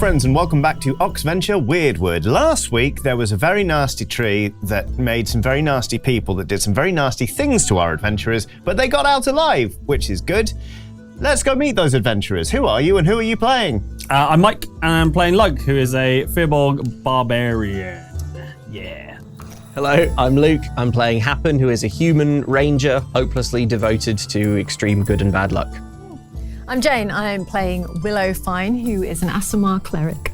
friends, and welcome back to Oxventure Weirdwood. Last week, there was a very nasty tree that made some very nasty people that did some very nasty things to our adventurers, but they got out alive, which is good. Let's go meet those adventurers. Who are you and who are you playing? I'm Mike, and I'm playing Lug, who is a Firbolg barbarian. Yeah. Hello, I'm Luke. I'm playing Happen, who is a human ranger, hopelessly devoted to extreme good and bad luck. I'm Jane. I'm playing Fine, who is an Aasimar cleric.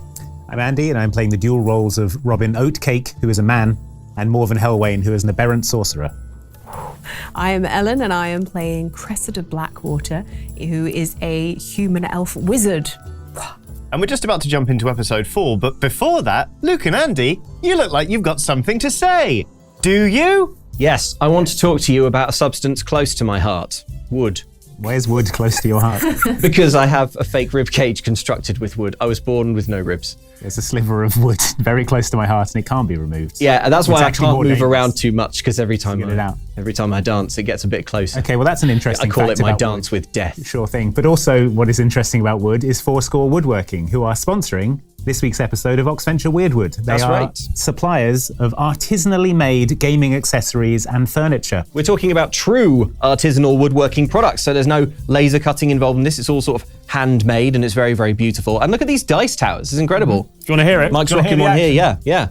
I'm Andy, and I'm playing the dual roles of Robin Oatcake, who is a man, and Morven Helwain, who is an aberrant sorcerer. I am Ellen, and I am playing Cressida Blackwater, who is a human elf wizard. And we're just about to jump into episode 4, but before that, Luke and Andy, you look like you've got something to say. Do you? Yes, I want to talk to you about a substance close to my heart. Wood. Where's wood close to your heart? Because I have a fake rib cage constructed with wood. I was born with no ribs. There's a sliver of wood very close to my heart, and it can't be removed. Yeah, and that's why I can't move dangerous around too much, because every time I dance, it gets a bit closer. Okay, well, that's an interesting I call fact it my about dance wood. with death. Sure thing. But also, what is interesting about wood is Fourscore Woodworking, who are sponsoring this week's episode of Oxventure Weirdwood. They are right. suppliers of artisanally made gaming accessories and furniture. We're talking about true artisanal woodworking products, so there's no laser cutting involved in this. It's all sort of handmade, and it's very, very beautiful. And look at these dice towers. It's incredible. Do you want to hear it? Mike's rocking one here, yeah.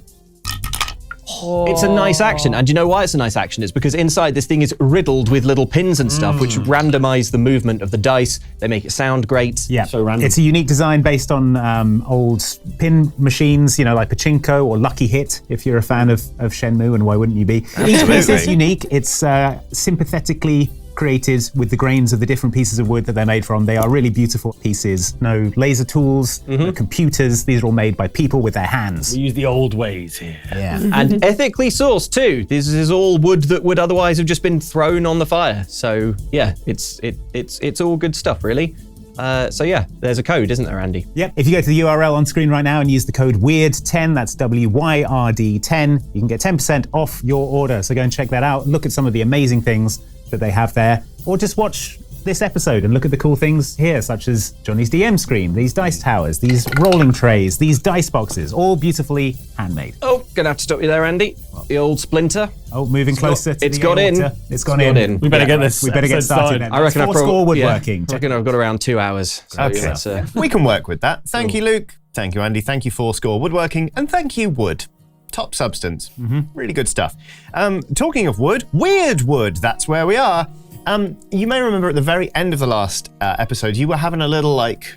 It's a nice action, and do you know why it's a nice action? It's because inside this thing is riddled with little pins and stuff, which randomize the movement of the dice. They make it sound great. Yeah, So random. It's a unique design based on old pin machines, like Pachinko or Lucky Hit, if you're a fan of Shenmue, and why wouldn't you be? Each piece is unique. It's sympathetically created with the grains of the different pieces of wood that they're made from. They are really beautiful pieces. No laser tools, no computers. These are all made by people with their hands. We use the old ways here. Yeah. And ethically sourced too. This is all wood that would otherwise have just been thrown on the fire. So yeah, it's all good stuff, really. So yeah, there's a code, isn't there, Andy? Yep. If you go to the URL on screen right now and use the code WYRD10, that's WYRD10, you can get 10% off your order. So go and check that out. Look at some of the amazing things that they have there, or just watch this episode and look at the cool things here, such as Johnny's DM screen, these dice towers, these rolling trays, these dice boxes, all beautifully handmade. Oh, gonna have to stop you there, Andy. The old splinter. Oh, moving closer to it's the got in. water. It's gone in. We better get this. We better get episode started then. I reckon I've Fourscore Woodworking. I reckon I've got around 2 hours. So Okay. that's, We can work with that. Thank you, Luke. Thank you, Andy. Thank you, Fourscore Woodworking. And thank you, Wood. Top substance. Really good stuff. Talking of wood, Wyrdwood, that's where we are. You may remember at the very end of the last episode, you were having a little like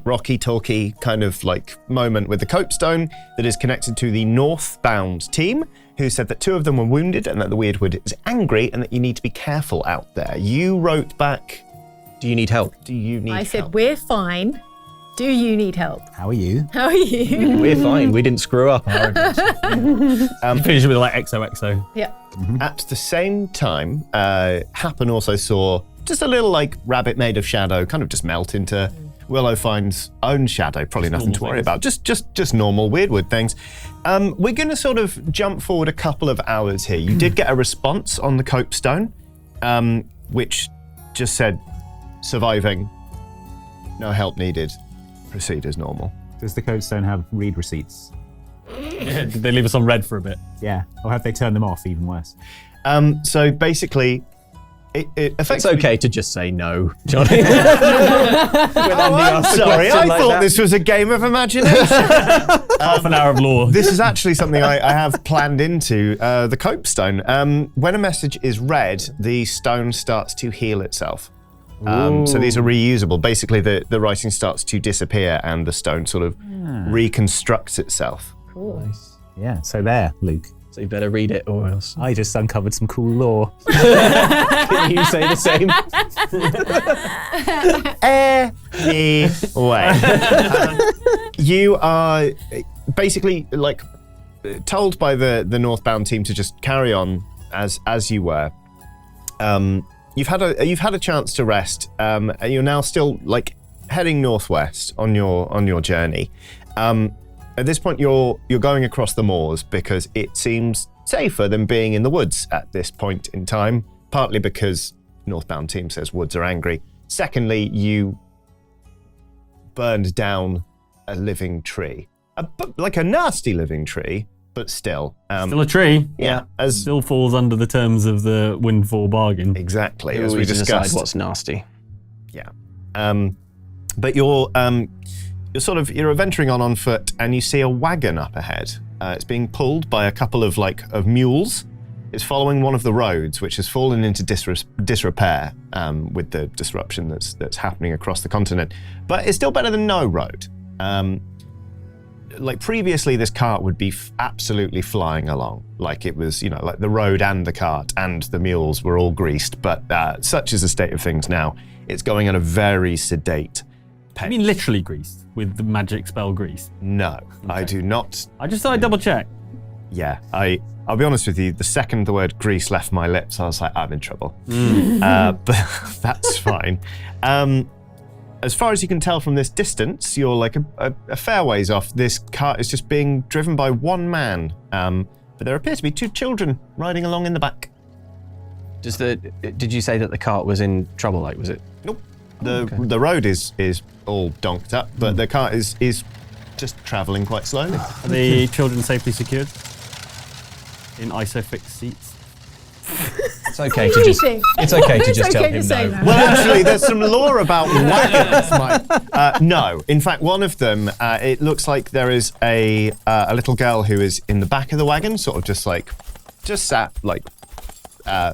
rocky talky kind of like moment with the copestone that is connected to the northbound team, who said that 2 of them were wounded and that the Wyrdwood is angry and that you need to be careful out there. You wrote back, do you need help? do you need I help? said, we're fine. Do you need help? How are you? How are you? We're fine. We didn't screw up. Finish with like XOXO. Yeah. At the same time, Happen also saw just a little like rabbit made of shadow kind of just melt into Willowfine's own shadow. Probably nothing to worry about. Just normal Weirdwood things. We're going to sort of jump forward a couple of hours here. You did get a response on the copestone, which just said, surviving, no help needed, proceed as normal. Does the codestone have read receipts? Yeah, did they leave us on red for a bit? Yeah. Or have they turned them off? Even worse. So basically, it It's effectively... okay to just say no, Johnny. I'm sorry, I thought this was a game of imagination. Half an hour of lore. This is actually something I have planned into the copestone. When a message is read, the stone starts to heal itself. So these are reusable. Basically, the writing starts to disappear and the stone sort of reconstructs itself. Cool. Nice. Yeah. So there, Luke. So you better read it or else. I just uncovered some cool lore. Can you say the same? Anyway, you are basically like told by the northbound team to just carry on as you were. You've had a chance to rest. And you're now still like heading northwest on your journey. At this point, you're going across the moors because it seems safer than being in the woods at this point in time. Partly because northbound team says woods are angry. Secondly, you burned down a living tree. Like a nasty living tree, but still. Still a tree. Yeah. Still falls under the terms of the windfall bargain. Exactly, As as we decide discussed. what's nasty. Yeah. But you're venturing on foot, and you see a wagon up ahead. It's being pulled by a couple of mules. It's following one of the roads, which has fallen into disrepair with the disruption that's happening across the continent. But it's still better than no road. Previously, this cart would be absolutely flying along. It was, the road and the cart and the mules were all greased. But such is the state of things now. It's going at a very sedate pace. I mean literally greased, with the magic spell grease? No, I do not. I just thought I'd double check. Yeah, I'll be honest with you, the second the word grease left my lips, I was like, I'm in trouble. But that's fine. As far as you can tell from this distance, you're a fair ways off. This cart is just being driven by one man. But there appear to be 2 children riding along in the back. Did you say that the cart was in trouble? Was it? Nope. The road is all donked up, but the cart is just travelling quite slowly. Are the children safely secured? In ISOFIX seats? It's okay to just. It's okay to just tell okay to him say no. no. Well, actually, there's some lore about wagons, Mike. No, in fact, one of them, it looks like there is a little girl who is in the back of the wagon, sort of just sat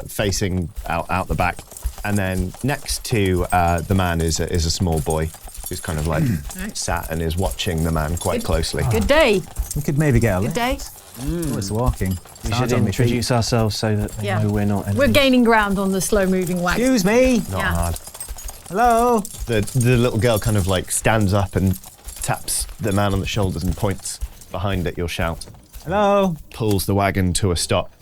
facing out the back, and then next to the man is a small boy who's kind of sat and is watching the man quite closely. Good day. We could maybe get a Good day. Oh, it's walking. We should introduce ourselves so that they know we're not. We're gaining ground on the slow-moving wagon. Excuse me. Not Yeah. hard. Hello. The little girl kind of stands up and taps the man on the shoulders and points behind at your shout. Hello. Pulls the wagon to a stop.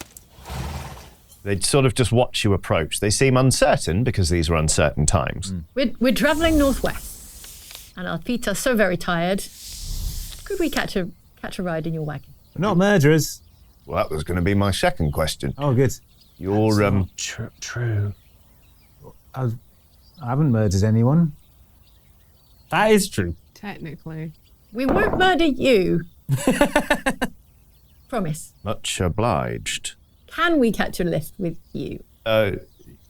They sort of just watch you approach. They seem uncertain because these are uncertain times. We're travelling northwest, and our feet are so very tired. Could we catch a ride in your wagon? We're not murderers. Well, that was going to be my second question. Oh, good. You're True. I haven't murdered anyone. That is true. Technically. We won't murder you. Promise. much obliged. Can we catch a lift with you?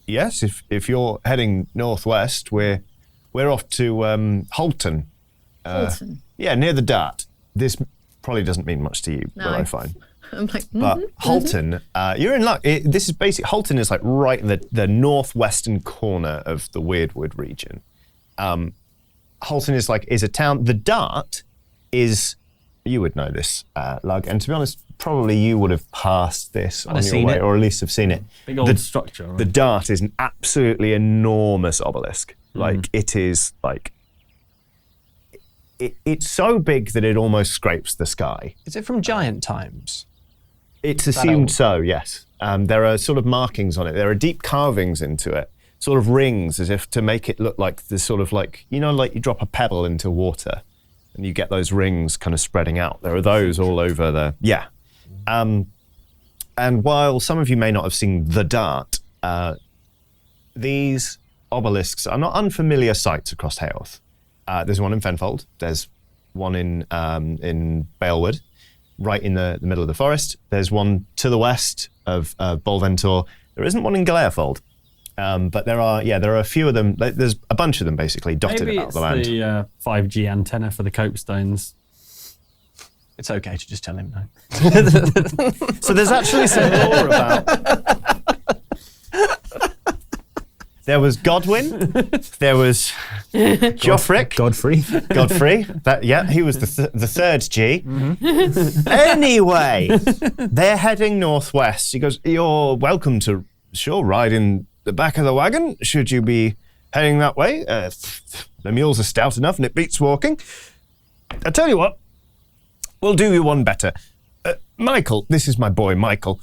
Yes, if you're heading northwest, we're off to Holton. Holton. Yeah, near the Dart. This probably doesn't mean much to you, No. will I find? I'm like, But Holton, you're in luck. This is basically, Holton is right in the northwestern corner of the Wyrdwood region. Holton is a town. The Dart is, you would know this, Lug, and to be honest, probably you would have passed this on your way, or at least have seen it. Big old structure. Right? The Dart is an absolutely enormous obelisk. It is it's so big that it almost scrapes the sky. Is it from giant times? It's assumed so, yes. There are sort of markings on it. There are deep carvings into it, sort of rings, as if to make it look like the sort of you drop a pebble into water and you get those rings kind of spreading out. There are those all over the, yeah. And while some of you may not have seen the Dart, these obelisks are not unfamiliar sights across Hayorth. There's one in Fenfold. There's one in Balewood, right in the middle of the forest. There's one to the west of Bolventor. There isn't one in Glarefold, but there are a few of them. There's a bunch of them basically dotted Maybe about the land. Maybe it's the 5G antenna for the copestones. It's okay to just tell him no. So there's actually some lore about. There was Godwin. There was Joffric. Godfrey. Godfrey. He was the third G. Mm-hmm. Anyway, they're heading northwest. He goes, "You're welcome to ride in the back of the wagon. Should you be heading that way? The mules are stout enough, and it beats walking. I tell you what, we'll do you one better. Michael, this is my boy Michael.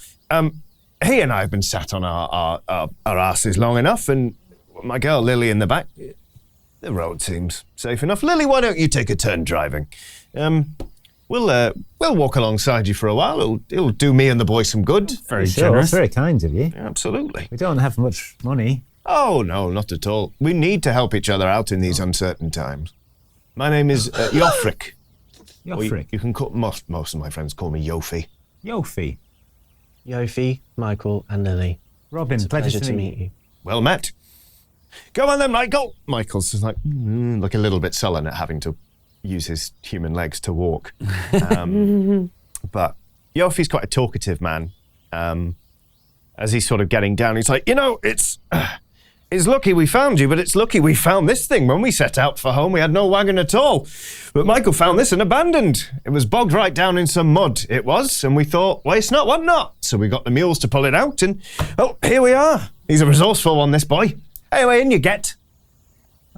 He and I have been sat on our asses long enough, and my girl Lily in the back. The road seems safe enough. Lily, why don't you take a turn driving? We'll walk alongside you for a while. It'll do me and the boy some good. Very Sure, generous. that's very kind of you. Absolutely. We don't have much money. Oh no, not at all. We need to help each other out in these uncertain times. My name is Joffric. Or you Yofric. can call most of my friends call me Yofi. Yofi. Yofi, Michael, and Lily. Robin, It's a pleasure to meet you. Well met. Go on then, Michael. Michael's just like, look a little bit sullen at having to use his human legs to walk. But Yofi's quite a talkative man. As he's sort of getting down, he's like, it's lucky we found you, but it's lucky we found this thing. When we set out for home, we had no wagon at all. But Michael found this and abandoned. It was bogged right down in some mud, it was, and we thought, waste not, want not. So we got the mules to pull it out, and, here we are. He's a resourceful one, this boy. Anyway, in you get.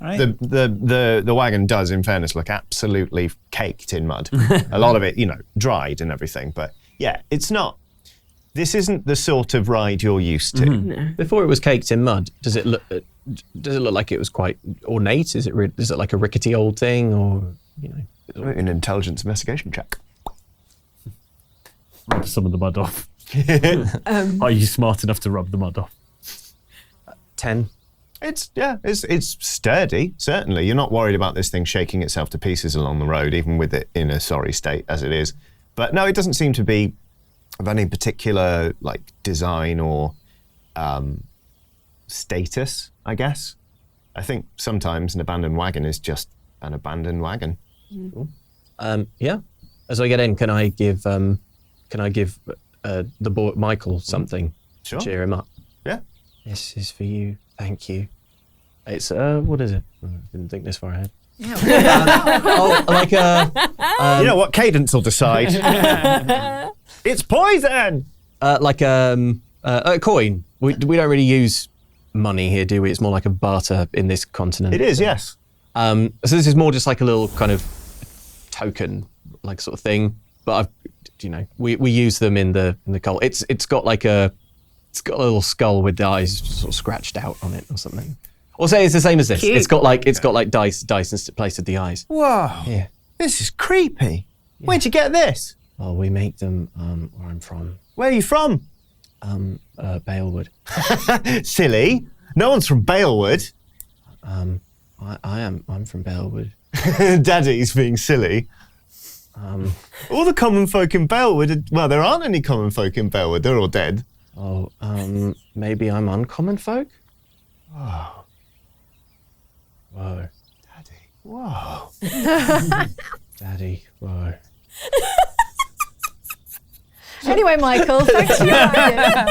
All right. The wagon does, in fairness, look absolutely caked in mud. A lot of it, dried and everything. But yeah, it's not. This isn't the sort of ride you're used to. No. Before it was caked in mud, does it look like it was quite ornate? Is it like a rickety old thing, or An intelligence investigation check. Rub some of the mud off. Are you smart enough to rub the mud off? 10? It's sturdy, certainly. You're not worried about this thing shaking itself to pieces along the road, even with it in a sorry state as it is. But no, it doesn't seem to be of any particular design or status, I guess. I think sometimes an abandoned wagon is just an abandoned wagon. Yeah. As I get in, can I give the boy Michael something Sure. to cheer him up? Yeah. This is for you. Thank you. It's what is it? Didn't think this far ahead. You know what? Cadence will decide. It's poison! Like a coin. We don't really use money here, do we? It's more like a barter in this continent. It is, yes. So this is more just like a little kind of token, like sort of thing. But we use them in the cult. It's got a little skull with the eyes sort of scratched out on it or something. Or say it's the same as this. Cute. It's got like dice in place of the eyes. Whoa. Yeah. This is creepy. Where'd you get this? Well, we make them where I'm from. Where are you from? Balewood. Silly. No one's from Balewood. I'm from Balewood. Daddy's being silly. All the common folk in Balewood, well, there aren't any common folk in Balewood. They're all dead. Oh, maybe I'm uncommon folk? Whoa. Whoa. Daddy. Whoa. Daddy, whoa. Anyway, Michael, thanks for your idea.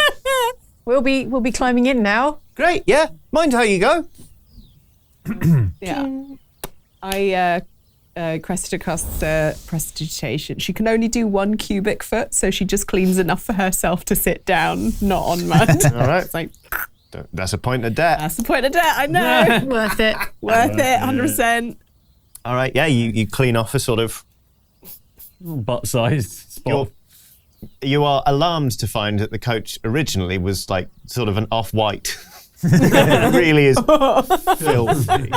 We'll be climbing in now. Great, yeah. Mind how you go. Yeah. Cressida casts prestidigitation. She can only do 1 cubic foot, so she just cleans enough for herself to sit down, not on mud. All right. It's like, That's a point of debt. that's the point of debt, I know. Worth it. Worth it, 100%. All right, yeah, you clean off a sort of... Butt-sized spot. You are alarmed to find that the coach originally was like sort of an off-white. It really is filthy.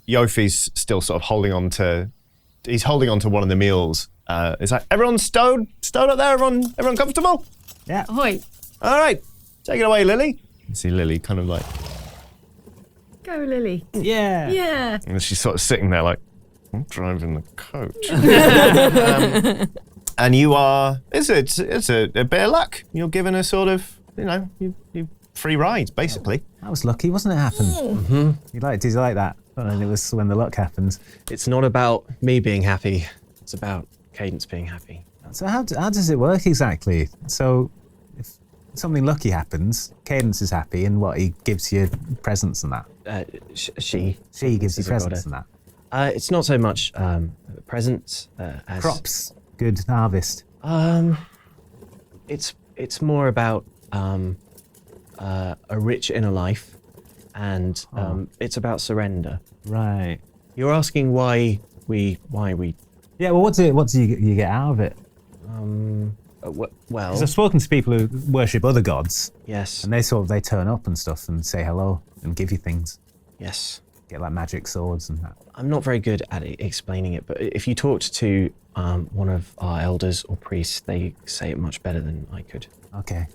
Yofi's still sort of holding on to one of the mules. It's like, everyone stowed up there? Everyone comfortable? Yeah. Ahoy. All right, take it away, Lily. You see Lily kind of like, Go, Lily. Yeah. Yeah. and she's sort of sitting there like, I'm driving the coach. And you are, it's a bit of luck. You're given a sort of, you free ride, basically. That was lucky, wasn't it, happened? Mm-hmm. You like that. And it was when the luck happens. It's not about me being happy. It's about Cadence being happy. So how does it work exactly? So if something lucky happens, Cadence is happy, and what, he gives you presents and that? She gives you is a presents goddess. and that. It's not so much presents as Crops, good harvest. It's more about a rich inner life, and it's about surrender. Right. You're asking why we. Yeah, well, what do you get out of it? Well, Because I've spoken to people who worship other gods, yes, and they turn up and stuff and say hello and give you things. yes. Get like magic swords and that. I'm not very good at explaining it, but if you talked to one of our elders or priests, they say it much better than I could. Okay.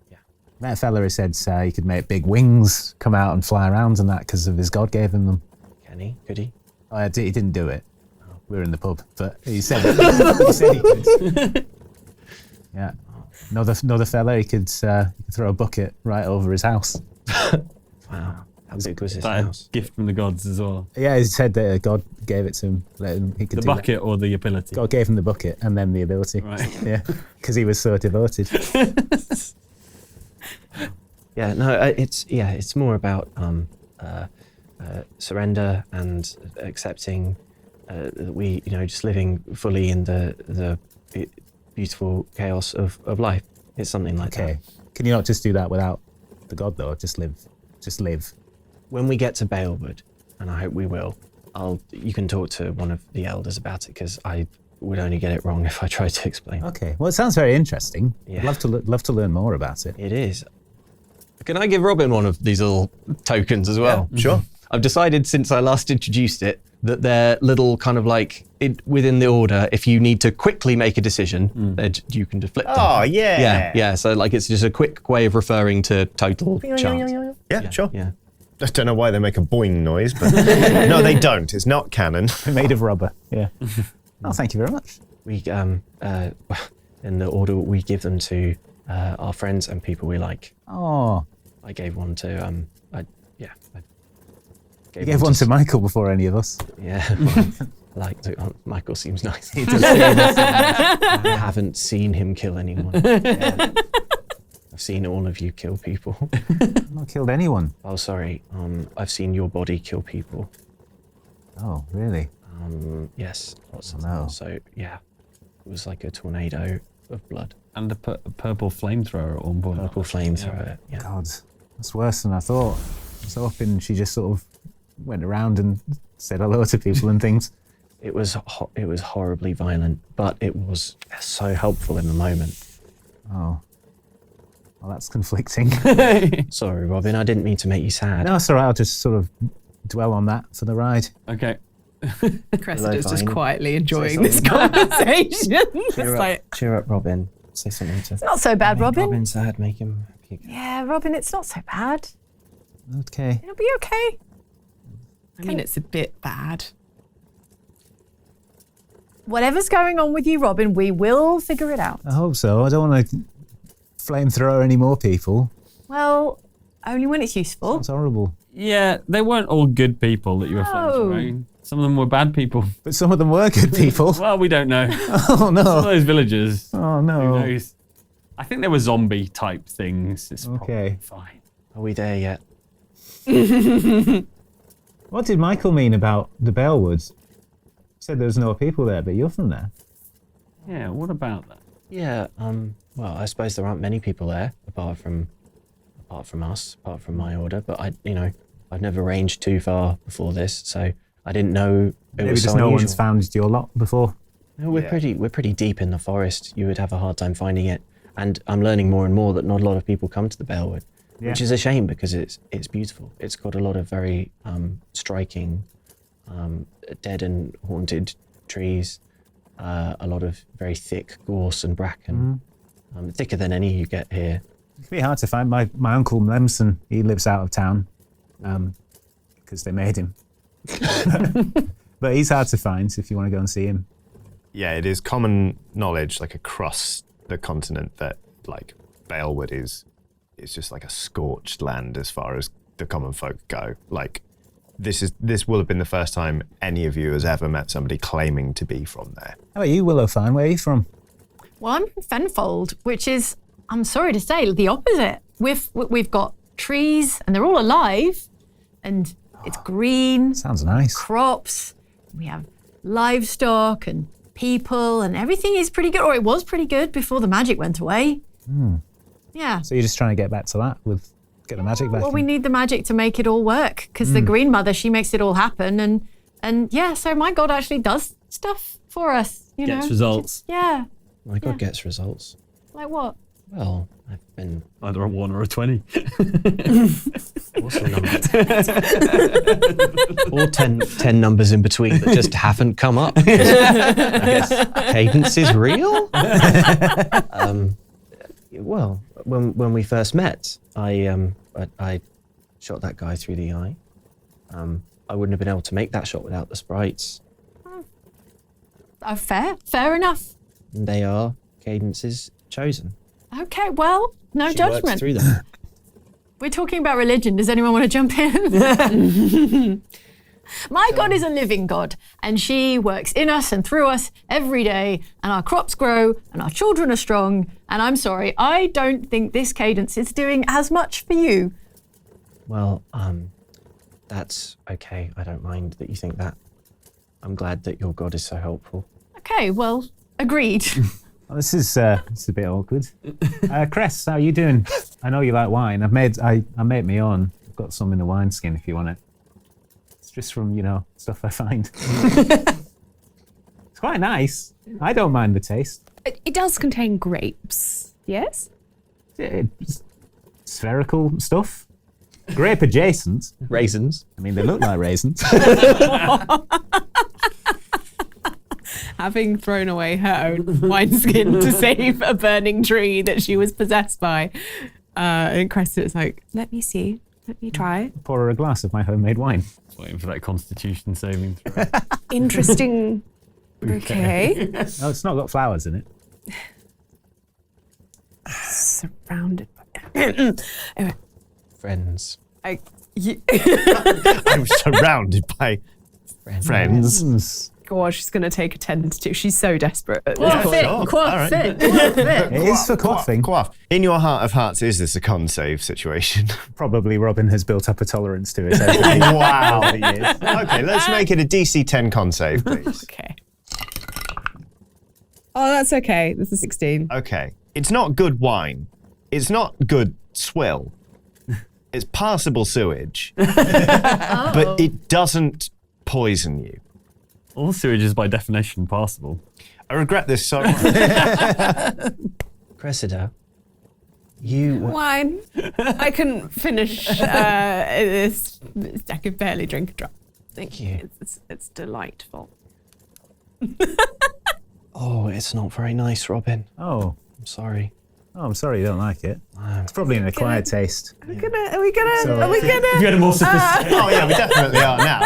Yeah. Met a fella who said he could make big wings come out and fly around and that because of his god gave him them. Can he? Could he? He didn't do it. we were in the pub, but he said he could. Yeah. Another fella, he could throw a bucket right over his house. Wow. How big was his That house? gift from the gods as well. Yeah, he said that God gave it to him. He could The do bucket or the ability? that. God gave him the bucket and then the ability. Right. Yeah, because he was so devoted. Yeah, no, it's more about surrender and accepting that we, just living fully in the beautiful chaos of life. It's something like Okay. that. Can you not just do that without the God though? Just live. When we get to Balewood, and I hope we will, you can talk to one of the elders about it, because I would only get it wrong if I tried to explain. Okay. Well, it sounds very interesting. Yeah. I'd love to learn more about it. It is. Can I give Robin one of these little tokens as well? Yeah, sure. I've decided since I last introduced it that they're little kind of like within the order. If you need to quickly make a decision, you can just flip them. Oh, yeah. Yeah. So like it's just a quick way of referring to total chance. Yeah, sure. Yeah. I don't know why they make a boing noise, but no, they don't. It's not canon. Made of rubber. Yeah. Oh, thank you very much. We in the order we give them to our friends and people we like. Oh, I gave one to you gave one to Michael before any of us. Yeah, well, I like to. Michael seems nice. I haven't seen him kill anyone. Yeah. I've seen all of you kill people. I've not killed anyone. Oh, sorry. I've seen your body kill people. Oh, really? Yes, lots of no. them. So yeah, it was like a tornado of blood. And a purple flamethrower at one point. Purple flamethrower. Yeah. God, that's worse than I thought. I was hoping she just sort of went around and said hello to people and things. It was horribly violent, but it was so helpful in the moment. Oh. Well, that's conflicting. Sorry, Robin. I didn't mean to make you sad. No, it's all right. I'll just sort of dwell on that for the ride. Okay. Cressida's just Vine. quietly enjoying Say this conversation. Cheer up, Robin. Say something to. Not so bad, Robin. Robin's sad. Make him happy. Yeah, Robin, it's not so bad. Okay. It'll be okay. I mean, it's a bit bad. Whatever's going on with you, Robin, we will figure it out. I hope so. I don't want to flamethrower any more people. Well, only when it's useful. That's horrible. Yeah, they weren't all good people that you were No. flamethrowing. Some of them were bad people. But some of them were good people. Well, we don't know. Oh, Some of no. those villagers. Oh, Who no. knows? I think they were zombie type things. It's Okay. probably fine. Are we there yet? What did Michael mean about the Balewoods? He said there was no people there, but you're from there. Yeah, what about that? Yeah. Well, I suppose there aren't many people there apart from us, apart from my order. But I've never ranged too far before this, so I didn't know it Maybe was just so no unusual. one's found your lot before. No, we're pretty deep in the forest. You would have a hard time finding it, and I'm learning more and more that not a lot of people come to the Balewood, which is a shame because it's beautiful. It's got a lot of very striking, dead and haunted trees, a lot of very thick gorse and bracken, thicker than any you get here. It can be hard to find. My uncle Lemson, he lives out of town because they made him. But he's hard to find if you want to go and see him. Yeah, it is common knowledge, like across the continent, that like Balewood is just like a scorched land as far as the common folk go. Like this will have been the first time any of you has ever met somebody claiming to be from there. How about you, Willowfine? Where are you from? Well, I'm from Fenfold, which is, I'm sorry to say, the opposite. We've got trees, and they're all alive, and it's green, Sounds nice. crops, we have livestock and people, and everything is pretty good, or it was pretty good before the magic went away. Yeah. So you're just trying to get back to that get the magic back. Well, we need the magic to make it all work, because the Green Mother, she makes it all happen, and yeah, so my God actually does stuff for us, you know. Gets results. Yeah. My God gets results. Like what? Well, I've been. Either a 1 or a 20. What's the number? Or 10 numbers in between that just haven't come up. I guess cadence is real. Well, when we first met, I shot that guy through the eye. I wouldn't have been able to make that shot without the sprites. Fair enough. They are cadences chosen. Okay, well, no She works judgment. through them. We're talking about religion. Does anyone want to jump in? My God is a living God, and she works in us and through us every day, and our crops grow, and our children are strong, and I'm sorry, I don't think this cadence is doing as much for you. Well, that's okay. I don't mind that you think that. I'm glad that your God is so helpful. Okay, well, agreed. Well, this is a bit awkward. Cress, how are you doing? I know you like wine. I made me own. I've got some in the wineskin if you want it. It's just from, stuff I find. It's quite nice. I don't mind the taste. It does contain grapes, yes? It's spherical stuff. Grape adjacent. Raisins. I mean, they look like raisins. Having thrown away her own wineskin to save a burning tree that she was possessed by, and Cressida's like, let me see. Let me try. Pour her a glass of my homemade wine. Waiting for that Constitution saving throw. Interesting bouquet. No, it's not got flowers in it. Surrounded by... Anyway, Friends. I'm surrounded by friends. gosh, she's going to take a 10 to 2. She's so desperate at this Quaff point. it, All quaff right. it, quaff it. It is for quaffing. Quaff. In your heart of hearts, is this a con save situation? Probably Robin has built up a tolerance to it. Wow. Okay, let's make it a DC 10 con save, please. Okay. Oh, that's okay. This is 16. Okay. It's not good wine. It's not good swill. It's passable sewage. But it doesn't poison you. All sewage is by definition passable. I regret this so much. Cressida, you... Wine. I can finish this. I can barely drink a drop. Thank you. It's delightful. Oh, it's not very nice, Robin. Oh, I'm sorry. I'm sorry you don't like it. It's probably an acquired taste. Are we gonna? So- Are we gonna? You had a more sophisticated. Oh, yeah, we definitely are now.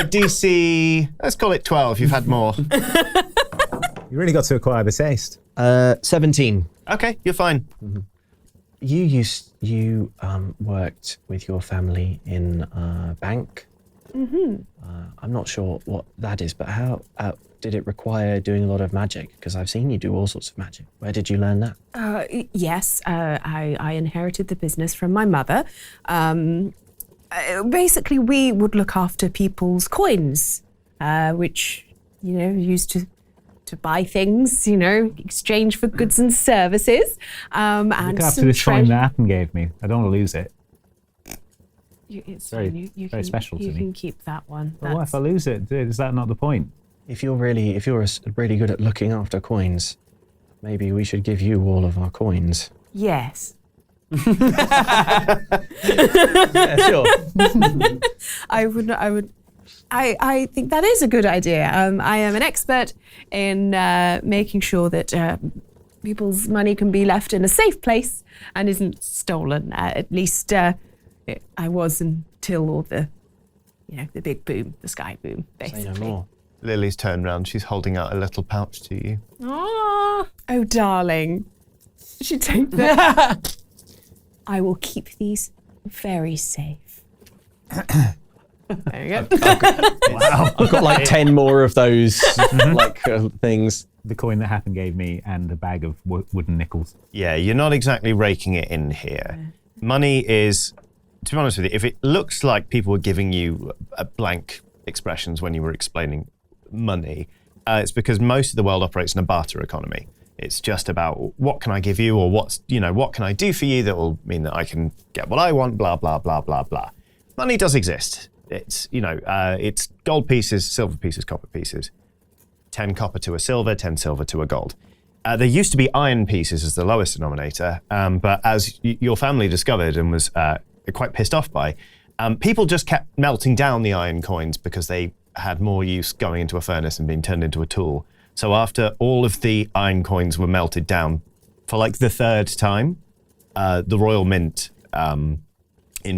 DC, let's call it 12. You've had more. You really got to acquire the taste. 17. Okay, you're fine. You worked with your family in a bank. I'm not sure what that is, but how did it require doing a lot of magic? Because I've seen you do all sorts of magic. Where did you learn that? Yes, I inherited the business from my mother. Basically, we would look after people's coins, which, used to buy things, exchange for goods and services. And Look after some this coin treasure. that Appen gave me. I don't want to lose it. It's very- fine. You very can, special to you me. can keep that one. But what if I lose it? Is that not the point? If you're really good at looking after coins, maybe we should give you all of our coins. Yes. Yeah, sure. I think that is a good idea. I am an expert in making sure that people's money can be left in a safe place and isn't stolen. At least I was until all the, the big boom, the sky boom, basically. Say no more. Lily's turned round. She's holding out a little pouch to you. Oh, Oh, darling. You should take that. I will keep these very safe. There you go. I've got like 10 more of those things. The coin that Happen gave me and a bag of wooden nickels. Yeah, you're not exactly raking it in here. Money is, to be honest with you, if it looks like people were giving you blank expressions when you were explaining money, it's because most of the world operates in a barter economy. It's just about what can I give you, or what can I do for you that will mean that I can get what I want, blah, blah, blah, blah, blah. Money does exist. It's, it's gold pieces, silver pieces, copper pieces. 10 copper to a silver, 10 silver to a gold. There used to be iron pieces as the lowest denominator, but as your family discovered and was quite pissed off by, people just kept melting down the iron coins because they had more use going into a furnace and being turned into a tool. So after all of the iron coins were melted down for like the third time, the Royal Mint in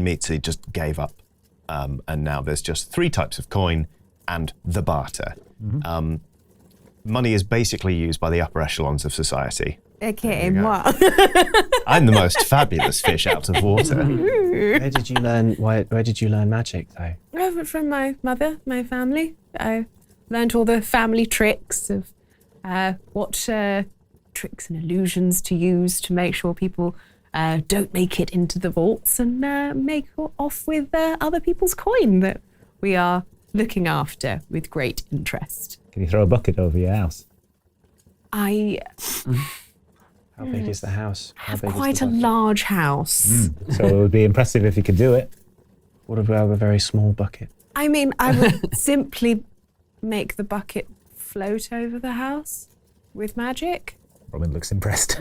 Mitzi just gave up. And now there's just 3 types of coin and the barter. money is basically used by the upper echelons of society. Okay, go. moi. I'm the most fabulous fish out of water. Where did you learn? Where did you learn magic, though? From my mother, my family. I learned all the family tricks of what tricks and illusions to use to make sure people don't make it into the vaults and make off with other people's coin that we are looking after with great interest. Can you throw a bucket over your house? How big is the house? How big Quite is a the bucket? large house. So it would be impressive if you could do it. What about a very small bucket? I mean, I would simply make the bucket float over the house with magic. Robin looks impressed.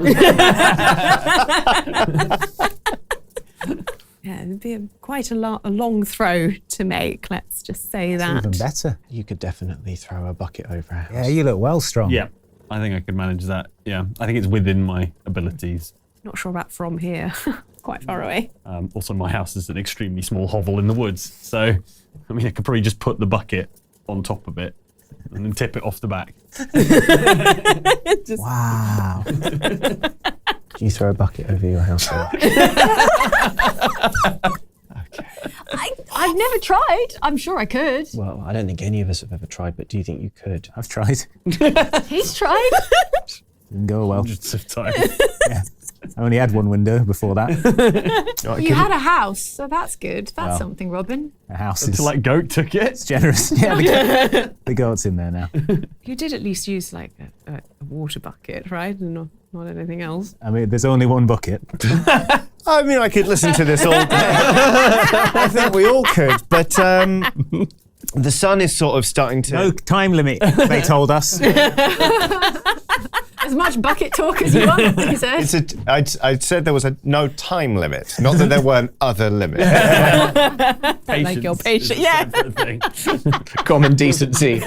Yeah, it'd be quite a long throw to make, let's just say that. Even better. You could definitely throw a bucket over a house. Yeah, you look well strong. Yeah, I think I could manage that. Yeah, I think it's within my abilities. Not sure about from here. Quite far away. Also, my house is an extremely small hovel in the woods. So, I mean, I could probably just put the bucket on top of it and then tip it off the back. Wow. Do you throw a bucket over your house? I've never tried. I'm sure I could. Well, I don't think any of us have ever tried, but do you think you could? I've tried. He's tried. Didn't go well. Hundreds of times. I only had one window before that. You had a house, so that's good. That's Well. something, Robin. The house is Until like goat took it. it's generous. Yeah, the goat's in there now. You did at least use like a water bucket, right? And not anything else. I mean, there's only one bucket. I mean, I could listen to this all day. I think we all could, but the sun is sort of starting to... No time limit, they told us. As much bucket talk as you want, he said. I said there was no time limit, not that there weren't other limits. Patience your patience, is a yeah. separate thing. Common decency.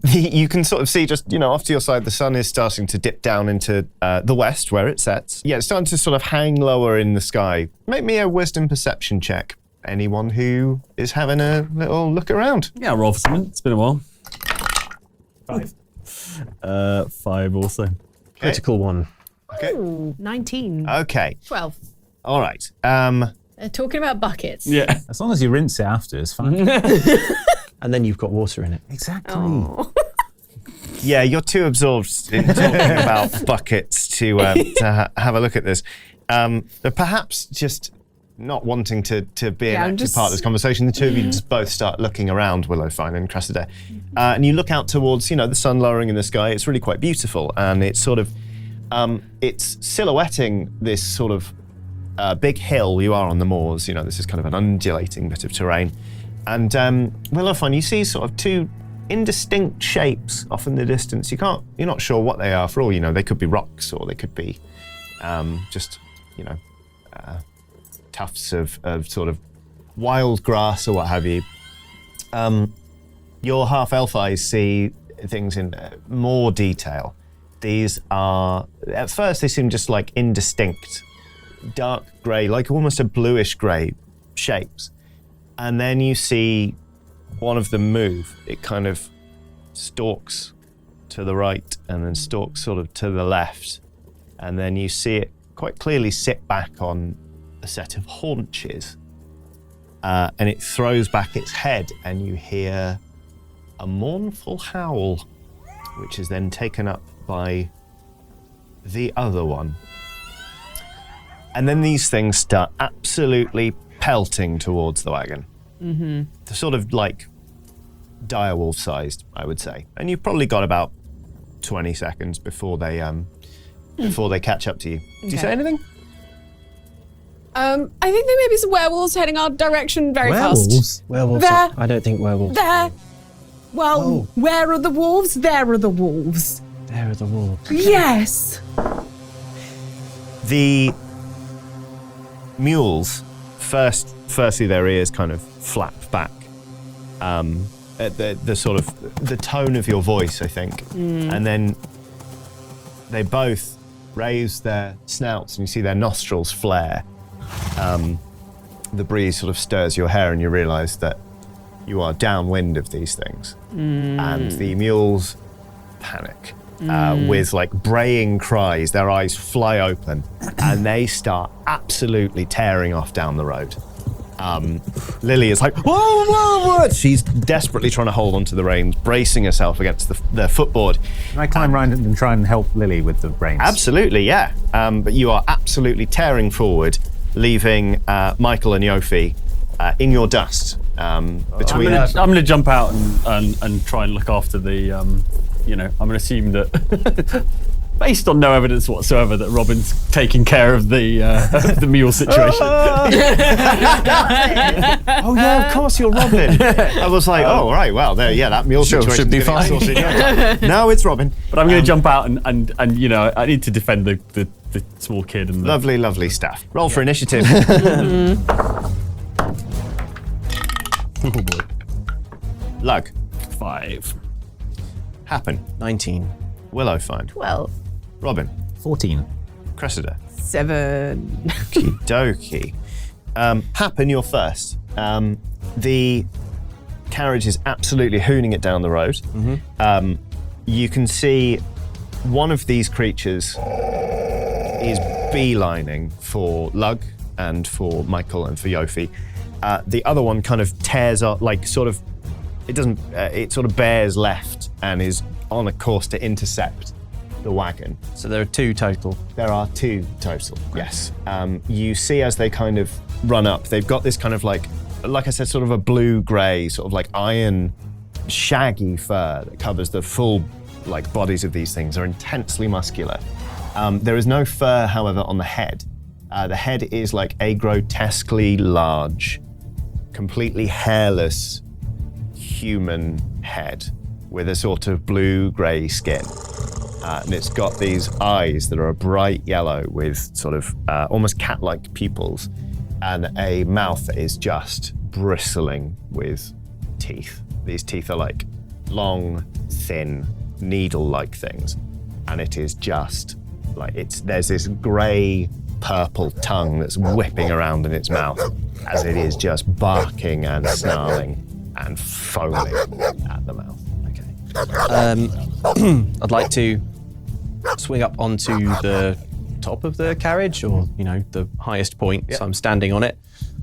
You can sort of see just, off to your side, the sun is starting to dip down into the west where it sets. Yeah, it's starting to sort of hang lower in the sky. Make me a wisdom perception check. Anyone who is having a little look around. Yeah, I'll roll for something. It's been a while. 5. 5 also. Critical one. Okay. 19. Okay. 12. All right. They're talking about buckets. Yeah. As long as you rinse it after, it's fine. And then you've got water in it. Exactly. Yeah, you're too absorbed in talking about buckets to have a look at this. But perhaps just not wanting to be an active part of this conversation, the two of you just both start looking around Willowfine and Cressida. And you look out towards, the sun lowering in the sky. It's really quite beautiful. And it's sort of, it's silhouetting this sort of big hill. You are on the moors. This is kind of an undulating bit of terrain. And Willowfine, you see sort of two indistinct shapes off in the distance. You're not sure what they are. For all you know, they could be rocks or they could be just, tufts of sort of wild grass or what have you. Your half-elf eyes see things in more detail. These are, at first they seem just like indistinct, dark grey, like almost a bluish grey shapes. And then you see one of them move. It kind of stalks to the right and then stalks sort of to the left. And then you see it quite clearly sit back on a set of haunches. And it throws back its head and you hear a mournful howl, which is then taken up by the other one. And then these things start absolutely pelting towards the wagon. Mm-hmm. They're sort of like direwolf sized, I would say. And you've probably got about 20 seconds before they catch up to you. Do you say anything? I think there may be some werewolves heading our direction very fast. Werewolves? There. I don't think werewolves. There. Well, where are the wolves? There are the wolves. There are the wolves. Yes. The mules, firstly their ears kind of flap back. At the sort of the tone of your voice, I think. And then they both raise their snouts and you see their nostrils flare. The breeze sort of stirs your hair and you realise that you are downwind of these things. And the mules panic. With like braying cries, their eyes fly open, and they start absolutely tearing off down the road. Lily is like, whoa, whoa, whoa! She's desperately trying to hold onto the reins, bracing herself against the footboard. Can I climb around and try and help Lily with the reins? Absolutely, yeah. But you are absolutely tearing forward, leaving Michael and Yofi in your dust. Between I'm going to jump out and try and look after the, I'm going to assume that, based on no evidence whatsoever, that Robin's taking care of the mule situation. Oh yeah, of course you're Robin. I was like, oh right, well there, yeah, that mule situation should be fine. No, it's Robin. But I'm going to jump out and I need to defend the small kid and the Lovely stuff. Roll for initiative. Oh boy. Lug. 5. Happen. 19. Willow find. 12. Robin. 14. Cressida. 7. Okie dokie. Happen, you're first. The carriage is absolutely hooning it down the road. You can see one of these creatures is beelining for Lug and for Michael and for Yofi. The other one kind of tears up, like sort of, it sort of bears left and is on a course to intercept the wagon. So there are 2 total. There are 2 total, yes. You see as they kind of run up, they've got this kind of like I said, sort of a blue-grey, sort of like iron, shaggy fur that covers the full like bodies of these things. They're intensely muscular. There is no fur, however, on the head. The head is like a grotesquely large, completely hairless human head with a sort of blue-grey skin. And it's got these eyes that are a bright yellow with sort of almost cat-like pupils and a mouth that is just bristling with teeth. These teeth are like long, thin, needle-like things. And it is just like, there's this grey purple tongue that's whipping around in its mouth as it is just barking and snarling and foaming at the mouth. I'd like to swing up onto the top of the carriage, or the highest point. So I'm standing on it,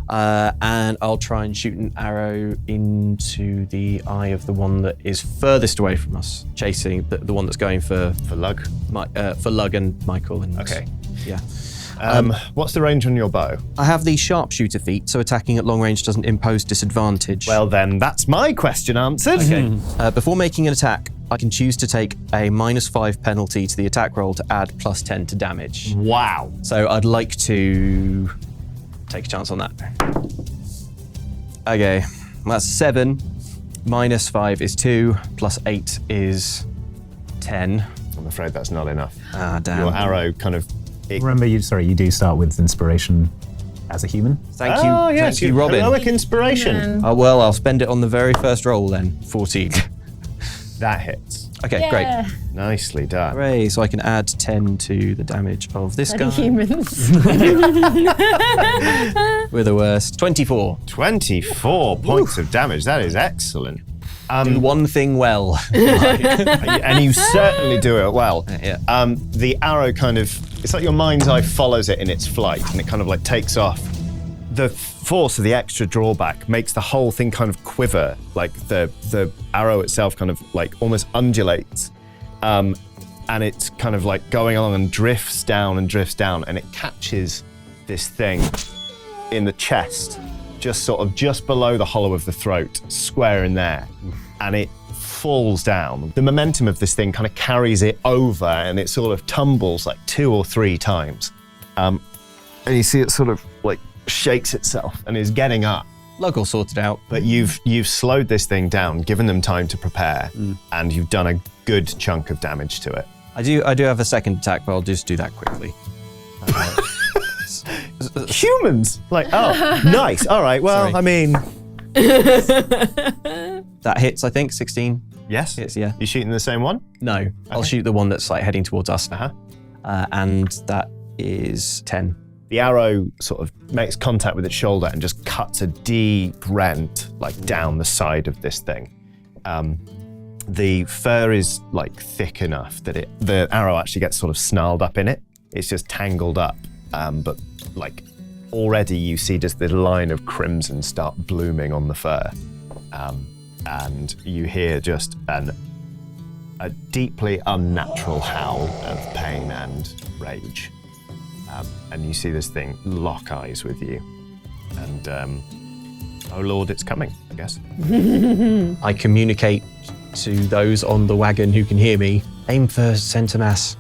and I'll try and shoot an arrow into the eye of the one that is furthest away from us, chasing the one that's going for Lug? For Lug and Michael. And Okay. Yeah. What's the range on your bow? I have the sharpshooter feat, so attacking at long range doesn't impose disadvantage. Well then, that's my question answered. Okay. Before making an attack, I can choose to take a -5 penalty to the attack roll to add +10 to damage. Wow. So I'd like to take a chance on that. Okay, that's 7. -5 is 2, +8 is 10. I'm afraid that's not enough. Ah, damn. Your arrow kind of... Remember, you do start with inspiration as a human. Thank you, thank you, Robin. Heroic inspiration. Oh, well, I'll spend it on the very first roll then. 14. That hits. Okay, great. Nicely done. Hooray, so I can add 10 to the damage of this guy. Humans. We're the worst. 24. 24 points of damage. That is excellent. Do one thing well. And you certainly do it well. Yeah. The arrow kind of, it's like your mind's eye follows it in its flight and it kind of like takes off. The force of the extra drawback makes the whole thing kind of quiver, like the arrow itself kind of like almost undulates. And it's kind of like going along and drifts down and it catches this thing in the chest, just below the hollow of the throat, square in there, and it falls down. The momentum of this thing kind of carries it over and it sort of tumbles like 2 or 3 times. And you see it sort of like shakes itself and is getting up. Lug will sort it out. But you've slowed this thing down, given them time to prepare, and you've done a good chunk of damage to it. I do have a second attack, but I'll just do that quickly. Humans! Like, oh, nice. All right, well, Sorry. I mean... That hits, I think, 16. Yes? Hits, yeah. You shooting the same one? No, I'll shoot the one that's like heading towards us. Uh-huh. And that is 10. The arrow sort of makes contact with its shoulder and just cuts a deep rent, like down the side of this thing. The fur is like thick enough that the arrow actually gets sort of snarled up in it. It's just tangled up, but like already you see just the line of crimson start blooming on the fur, and you hear just a deeply unnatural howl of pain and rage, and you see this thing lock eyes with you, and oh Lord, it's coming, I guess. I communicate to those on the wagon who can hear me. Aim for centre mass.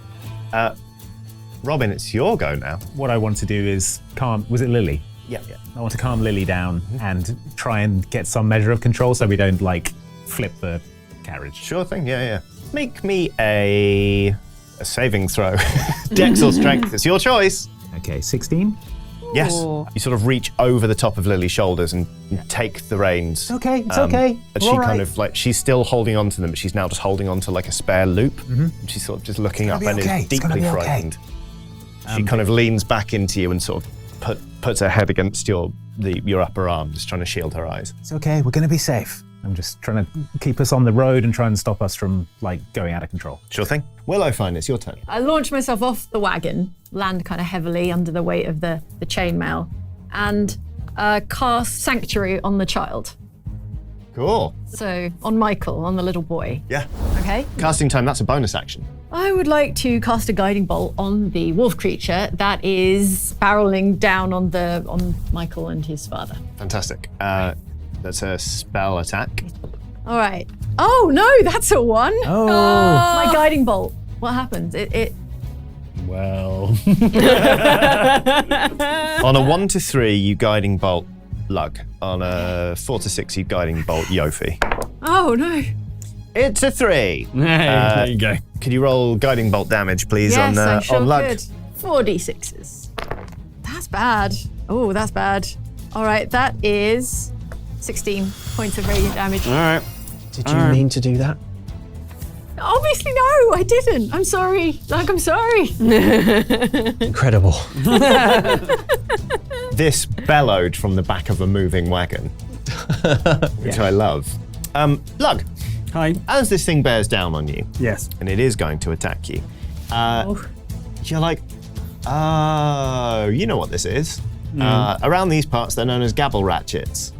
Robin, it's your go now. What I want to do is calm. Was it Lily? Yeah. I want to calm Lily down and try and get some measure of control so we don't like flip the carriage. Sure thing, yeah. Make me a saving throw. Dex or strength, it's your choice. Okay, 16. Yes. Ooh. You sort of reach over the top of Lily's shoulders and take the reins. Okay, it's okay. And We're she all kind right. of like, she's still holding on to them, but she's now just holding on to like a spare loop. And she's sort of just looking up be and okay. is It's gonna deeply be okay. frightened. She kind of leans back into you and sort of puts her head against your upper arm, just trying to shield her eyes. It's okay, we're going to be safe. I'm just trying to keep us on the road and try and stop us from like going out of control. Sure thing. Willow, fine, it's your turn. I launch myself off the wagon, land kind of heavily under the weight of the chainmail, and cast Sanctuary on the child. Cool. So on Michael, on the little boy. Yeah. Okay. Casting time, that's a bonus action. I would like to cast a guiding bolt on the wolf creature that is barreling down on Michael and his father. Fantastic. That's a spell attack. All right. Oh no, that's a 1. Oh. My guiding bolt. What happens? Well. On a 1 to 3, you guiding bolt Lug. On a 4 to 6, you guiding bolt Yofi. Oh no. It's a 3. There you go. Could you roll guiding bolt damage, please, Yes, I on sure Lug? could. 4d6s. That's bad. Oh, that's bad. All right, that is 16 points of radiant damage. All right. Did you mean to do that? Obviously, no, I didn't. I'm sorry. Like, I'm sorry. Incredible. This bellowed from the back of a moving wagon, which I love. Lug, Hi. as this thing bears down on you, Yes. and it is going to attack you, you're like, oh, you know what this is. Around these parts, they're known as gabble ratchets.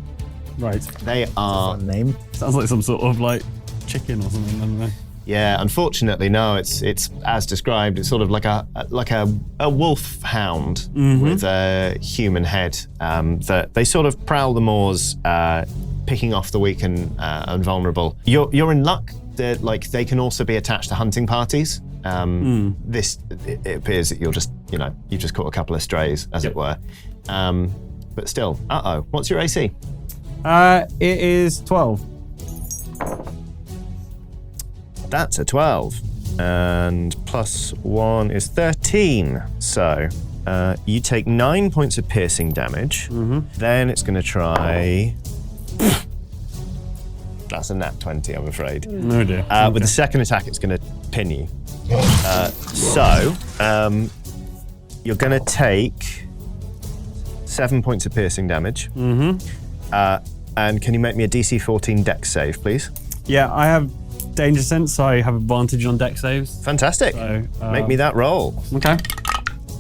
Right. They are, Fun name. Sounds like some sort of like chicken or something. I don't know. yeah, unfortunately, no, it's as described, it's sort of like a wolf hound with a human head, that they sort of prowl the moors, picking off the weak and vulnerable. You're in luck that like they can also be attached to hunting parties. This it appears that you've just caught a couple of strays, as it were. But still, what's your AC? It is 12. That's a 12, and +1 is 13. So you take 9 points of piercing damage. Then it's going to try. That's a nat 20, I'm afraid. No dear. With the second attack, it's going to pin you. So you're going to take 7 points of piercing damage. And can you make me a DC 14 Dex save, please? Yeah, I have danger sense, so I have advantage on dex saves. Fantastic. So, Make me that roll. Okay.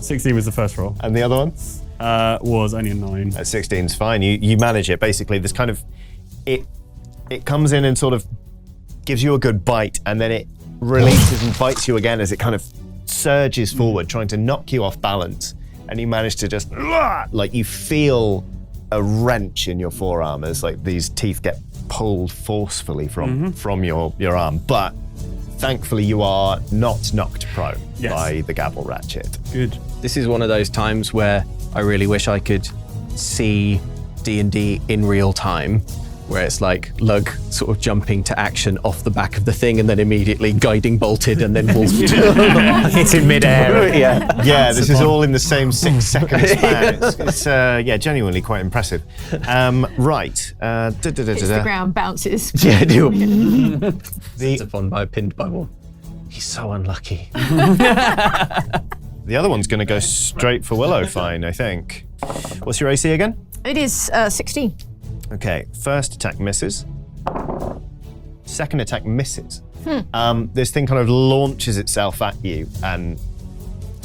16 was the first roll. And the other one? Was only a 9. 16's fine. You manage it. Basically, this kind of it comes in and sort of gives you a good bite, and then it releases and bites you again as it kind of surges forward, trying to knock you off balance. And you manage to just like you feel a wrench in your forearm as like these teeth get pulled forcefully from your arm. But thankfully, you are not knocked prone by the gabble ratchet. Good. This is one of those times where I really wish I could see D&D in real time, where it's like Lug sort of jumping to action off the back of the thing and then immediately guiding bolted and then wolf. It's in midair. Yeah, this is all in the same 6 second span. It's genuinely quite impressive. Right. Hits the ground, bounces. Yeah, I do. The It's pinned by one. He's so unlucky. The other one's going to go straight for Willow Fine, I think. What's your AC again? It is 16. Okay, first attack misses. Second attack misses. This thing kind of launches itself at you, and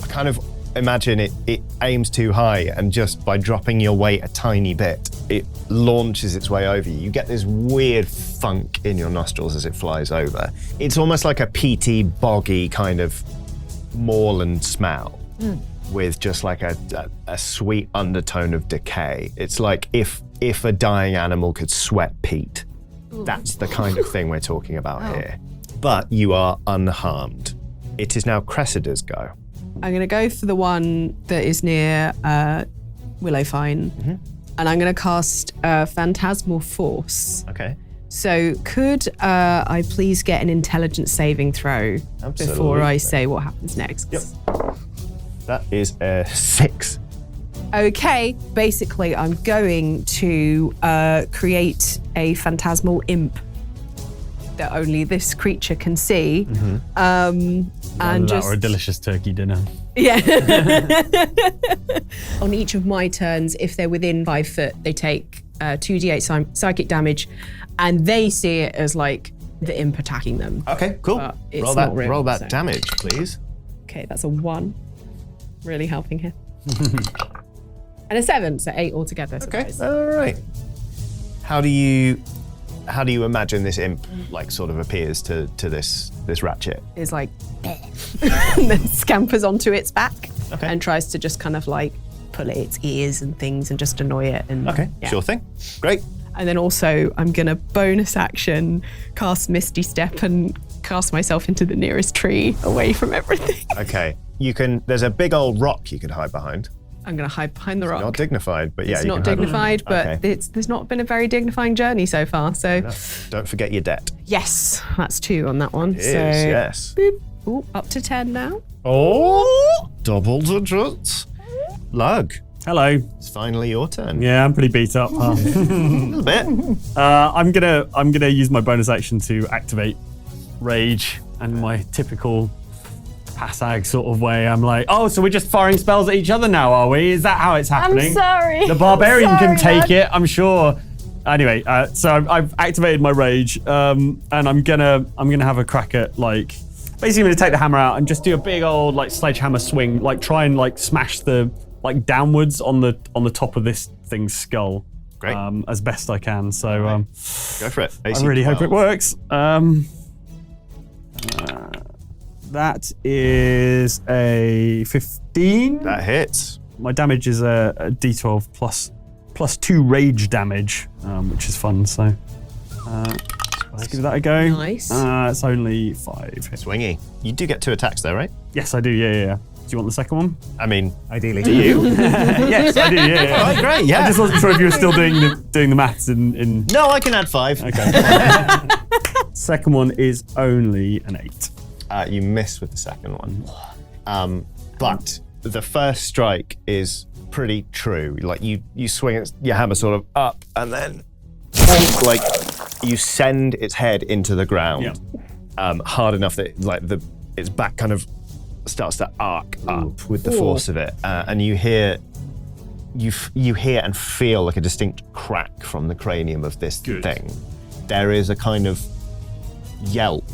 I kind of imagine it aims too high, and just by dropping your weight a tiny bit, it launches its way over you. You get this weird funk in your nostrils as it flies over. It's almost like a peaty, boggy kind of moorland smell with just like a sweet undertone of decay. It's like if a dying animal could sweat peat. That's the kind of thing we're talking about here. But you are unharmed. It is now Cressida's go. I'm going to go for the one that is near Willowfine, and I'm going to cast Phantasmal Force. Okay. So could I please get an intelligence saving throw before I say what happens next? Yep. That is a 6. Okay, basically I'm going to create a phantasmal imp that only this creature can see. And just or a delicious turkey dinner. Yeah. On each of my turns, if they're within 5 foot, they take 2d8 psychic damage, and they see it as like the imp attacking them. Okay, cool. But it's Roll not real, roll that so. damage, please. Okay, that's a 1. Really helping here. And a 7, so 8 altogether. Okay. All right. How do you imagine this imp like sort of appears to this ratchet? Is like, and then scampers onto its back and tries to just kind of like pull at its ears and things and just annoy it. And Sure thing. Great. And then also I'm gonna bonus action cast Misty Step and cast myself into the nearest tree away from everything. Okay. There's a big old rock you could hide behind. I'm gonna hide behind the rock. Not dignified, but yeah, It's you not can hide dignified, but Okay. there's not been a very dignifying journey so far. So Don't forget your debt. yes, that's 2 on that one. It so is, yes. boop. Ooh, up to 10 now. Oh, double digits. Lug, Hello. it's finally your turn. Yeah, I'm pretty beat up. Huh? A little bit. I'm gonna use my bonus action to activate rage, and my typical Passag sort of way. I'm like, oh, so we're just firing spells at each other now, are we? Is that how it's happening? I'm sorry. The barbarian I'm can sorry, take it, I'm sure. Anyway, so I've activated my rage, and I'm gonna have a crack at like. Basically, I'm gonna take the hammer out and just do a big old like sledgehammer swing, like try and like smash the like downwards on the top of this thing's skull. Great. As best I can. So Go for it. I AC really hope 12. it works. That is a 15. That hits. My damage is a d12 plus 2 rage damage, which is fun. So let's give that a go. Nice. It's only 5. Swingy. You do get 2 attacks though, right? Yes, I do. Yeah. Do you want the second one? I mean, Ideally. do you? Yes, I do. Yeah. All right, great. I Yeah. just wasn't sure if you were still doing the maths in. No, I can add 5. Okay. Second one is only an 8. You miss with the second one. But the first strike is pretty true. Like you swing your hammer sort of up, and then like you send its head into the ground hard enough that like its back kind of starts to arc up with the force of it, and you hear and feel like a distinct crack from the cranium of this thing. There is a kind of yelp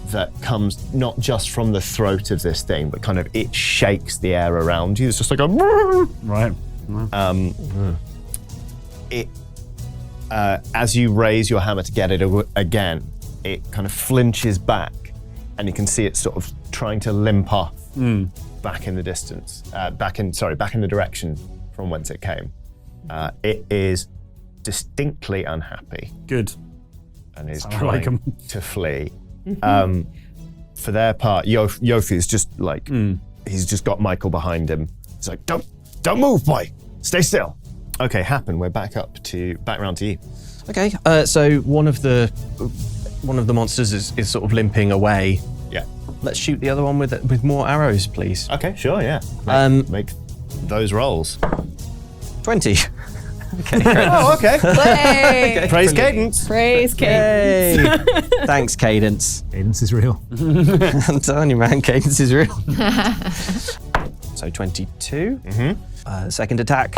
that comes not just from the throat of this thing, but kind of it shakes the air around you. It's just like a Right. as you raise your hammer to get it again, it kind of flinches back, and you can see it sort of trying to limp off back in the distance, back in the direction from whence it came. It is distinctly unhappy Good. and is I like trying 'em. to flee. For their part, Yofi is just like he's just got Michael behind him. He's like, don't move, boy, stay still. Okay, Happen, we're back round to you. Okay, so one of the monsters is sort of limping away. Yeah. Let's shoot the other one with more arrows, please. Okay, sure, yeah. Make those rolls. 20. Oh, okay. Play. Praise Cadence. Praise King. Yay! Thanks, Cadence. Cadence is real. I'm telling you, man, Cadence is real. So 22. Second attack,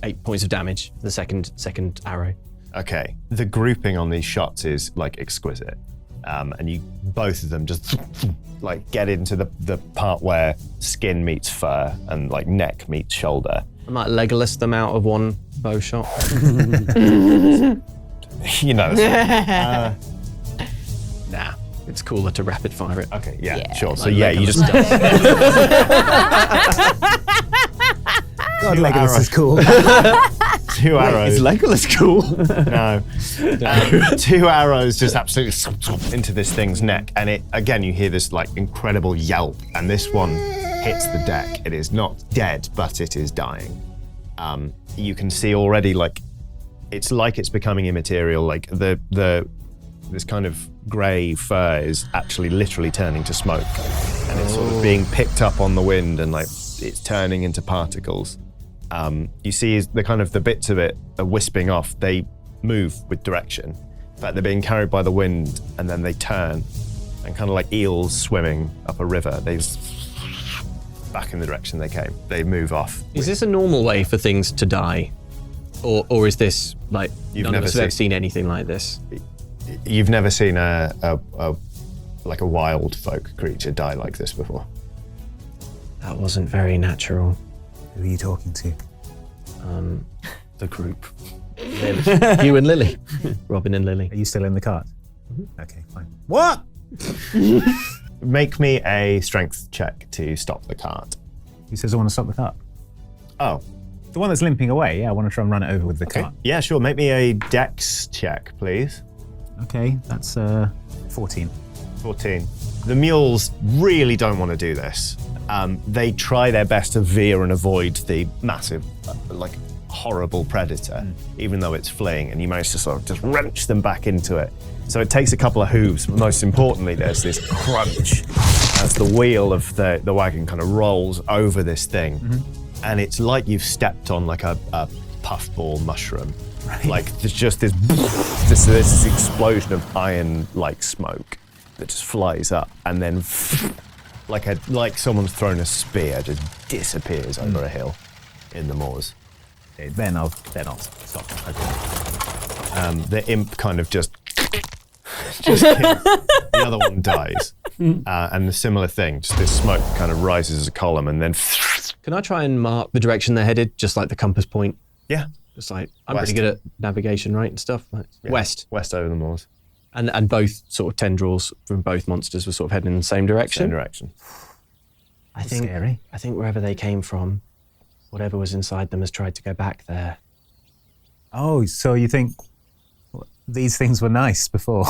8 points of damage. The second arrow. Okay, the grouping on these shots is like exquisite. And you both of them just like get into the part where skin meets fur and like neck meets shoulder. I might Legolas them out of one bow shot. You know. Nah, it's cooler to rapid fire it. Okay, yeah. Sure. So Like yeah, you Legolas just God, Legolas is cool. 2 arrows. Is Legolas cool? No. 2 arrows just absolutely into this thing's neck. And it again, you hear this like incredible yelp. And this one hits the deck. It is not dead, but it is dying. You can see already like it's becoming immaterial. Like this kind of grey fur is actually literally turning to smoke. And it's sort of being picked up on the wind and like it's turning into particles. You see the bits of it are wisping off. They move with direction. In fact, they're being carried by the wind and then they turn and kind of like eels swimming up a river. They back in the direction they came. They move off. Is this a normal way for things to die? Or is this like, none of us have ever seen anything like this? You've never seen a wild folk creature die like this before. That wasn't very natural. Who are you talking to? The group. You and Lily. Robin and Lily. Are you still in the cart? Okay, fine. What? Make me a strength check to stop the cart. Who says I want to stop the cart? Oh. The one that's limping away, yeah, I want to try and run it over with the cart. Yeah, sure. Make me a dex check, please. Okay, that's 14. 14. The mules really don't want to do this. They try their best to veer and avoid the massive, horrible predator, even though it's fleeing, and you manage to sort of just wrench them back into it. So it takes a couple of hooves, but most importantly, there's this crunch as the wheel of the wagon kind of rolls over this thing. And it's like you've stepped on like a puffball mushroom. Right. Like there's just this explosion of iron-like smoke that just flies up, and then like someone's thrown a spear, just disappears over a hill in the moors. Okay, then I'll stop. Okay. The imp kind of just kills. The other one dies. And a similar thing, just this smoke kind of rises as a column and then... Can I try and mark the direction they're headed, just like the compass point? Yeah. Just like, I'm West. pretty good at navigation, right, and stuff. Like, Yeah. West. West over the moors. And both sort of tendrils from both monsters were sort of heading in the same direction. Same direction. I think scary. I think wherever they came from, whatever was inside them has tried to go back there. Oh, so you think these things were nice before?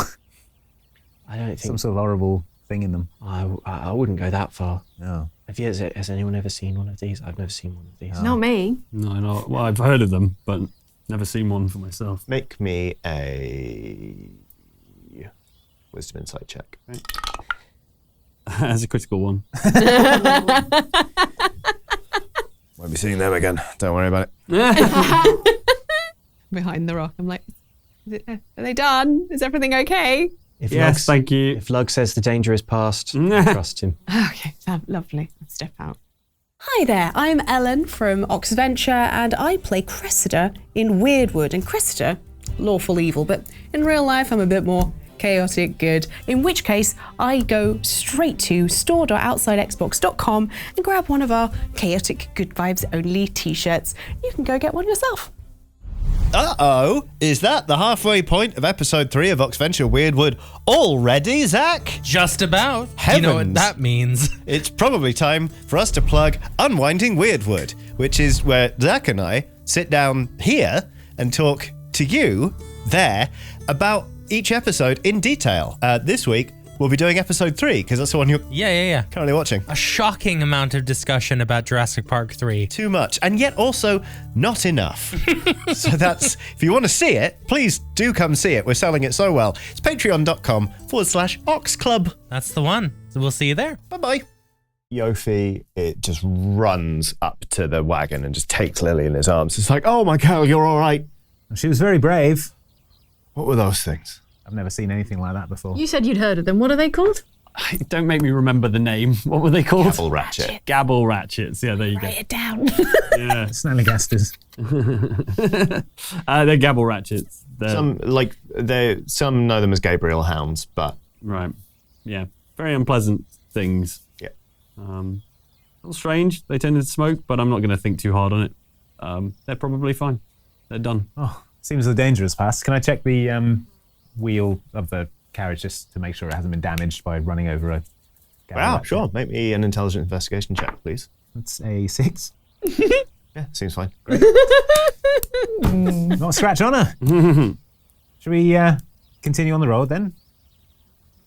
I don't think Some sort of horrible thing in them. I wouldn't go that far. No. Has anyone ever seen one of these? I've never seen one of these. Not me. No. Well, I've heard of them, but never seen one for myself. Make me a wisdom insight check. That's a critical one. Won't be seeing them again. Don't worry about it. Behind the rock, I'm like, are they done? Is everything okay? If Yes, Lug, thank you. If Lug says the danger is past, trust him. Okay, lovely. Let's step out. Hi there, I'm Ellen from Oxventure, and I play Cressida in Wyrdwood. And Cressida, lawful evil, but in real life I'm a bit more chaotic good, in which case I go straight to store.outsidexbox.com and grab one of our chaotic good vibes only t-shirts. You can go get one yourself. Uh-oh. Is that the halfway point of episode 3 of Oxventure Weirdwood already, Zach? Just about. Heavens. You know what that means. It's probably time for us to plug Unwinding Weirdwood, which is where Zach and I sit down here and talk to you there about each episode in detail. This week, we'll be doing episode 3, because that's the one you're Yeah. currently watching. A shocking amount of discussion about Jurassic Park 3. Too much, and yet also not enough. So that's, if you want to see it, please do come see it. We're selling it so well. It's patreon.com/oxclub. That's the one. So we'll see you there. Bye-bye. Yofi, it just runs up to the wagon and just takes Lily in his arms. It's like, oh my God, you're all right. She was very brave. What were those things? I've never seen anything like that before. You said you'd heard of them. What are they called? Don't make me remember the name. What were they called? Gabble ratchet. Gabble ratchets. Yeah, there you go. Write it down. Yeah. Snalligasters. They're gabble ratchets. Some know them as Gabriel hounds, but Right. Yeah. Very unpleasant things. yeah. A little strange. They tended to smoke, but I'm not going to think too hard on it. They're probably fine. They're done. Oh, seems a dangerous pass. Can I check the wheel of the carriage just to make sure it hasn't been damaged by running over a... Wow, sure. Make me an intelligence investigation check, please. That's a 6. Yeah, seems fine. Great. Not a scratch on her. Should we continue on the road then?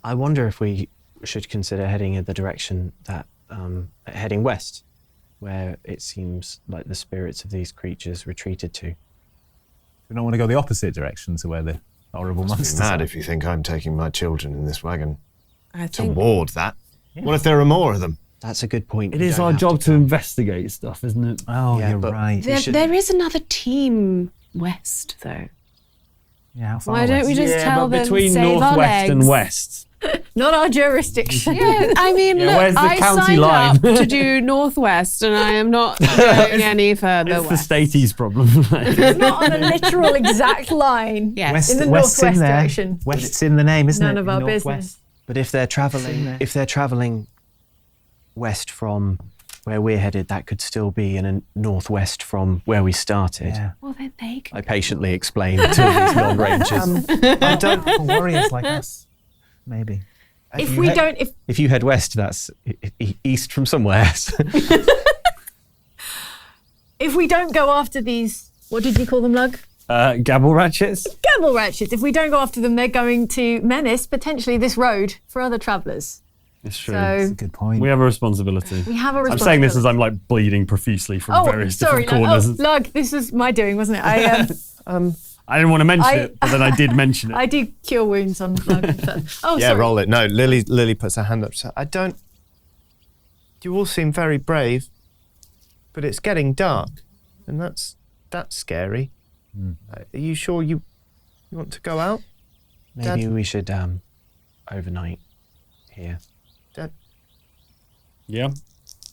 I wonder if we should consider heading in the direction that, heading west, where it seems like the spirits of these creatures retreated to. We don't want to go the opposite direction to where the horrible monsters Mad are. if you think I'm taking my children in this wagon I think toward that. What if there are more of them? That's a good point. It We is don't our have job to come. investigate stuff, isn't it? Oh, Yeah, you're but- right. there is another team west, though. Yeah, how far Why don't west? we just tell but them between save our northwest and legs? west. Not our jurisdiction. Yeah, I mean, Yeah, look, where's the I county signed line? up to do northwest, and I am not going any further It's the west. statey's problem. Not on a literal exact line. Yes. West, In the West's northwest in there. direction. West's in the name, isn't None it? of our Northwest. business. But if they're traveling west from where we're headed, that could still be in a northwest from where we started. Yeah. Well, then they can. I patiently explained to these non-rangers. I don't for warriors like us. Maybe. If we don't, If you head west, that's east from somewhere. if we don't go after these, what did you call them, Lug? Gabble ratchets? Gabble ratchets. If we don't go after them, they're going to menace potentially this road for other travellers. It's true. So That's a good point. We have a responsibility. we have a I'm responsibility. saying this as I'm like bleeding profusely from various sorry, different corners. Lug, this is my doing, wasn't it? I I didn't want to mention I- it, but then I did mention it. I do cure wounds on Lug. Oh, Yeah, sorry. roll it. No, Lily puts her hand up. So I don't. You all seem very brave, but it's getting dark, and that's scary. Are you sure you want to go out? Maybe we should overnight here. Dad, Yeah.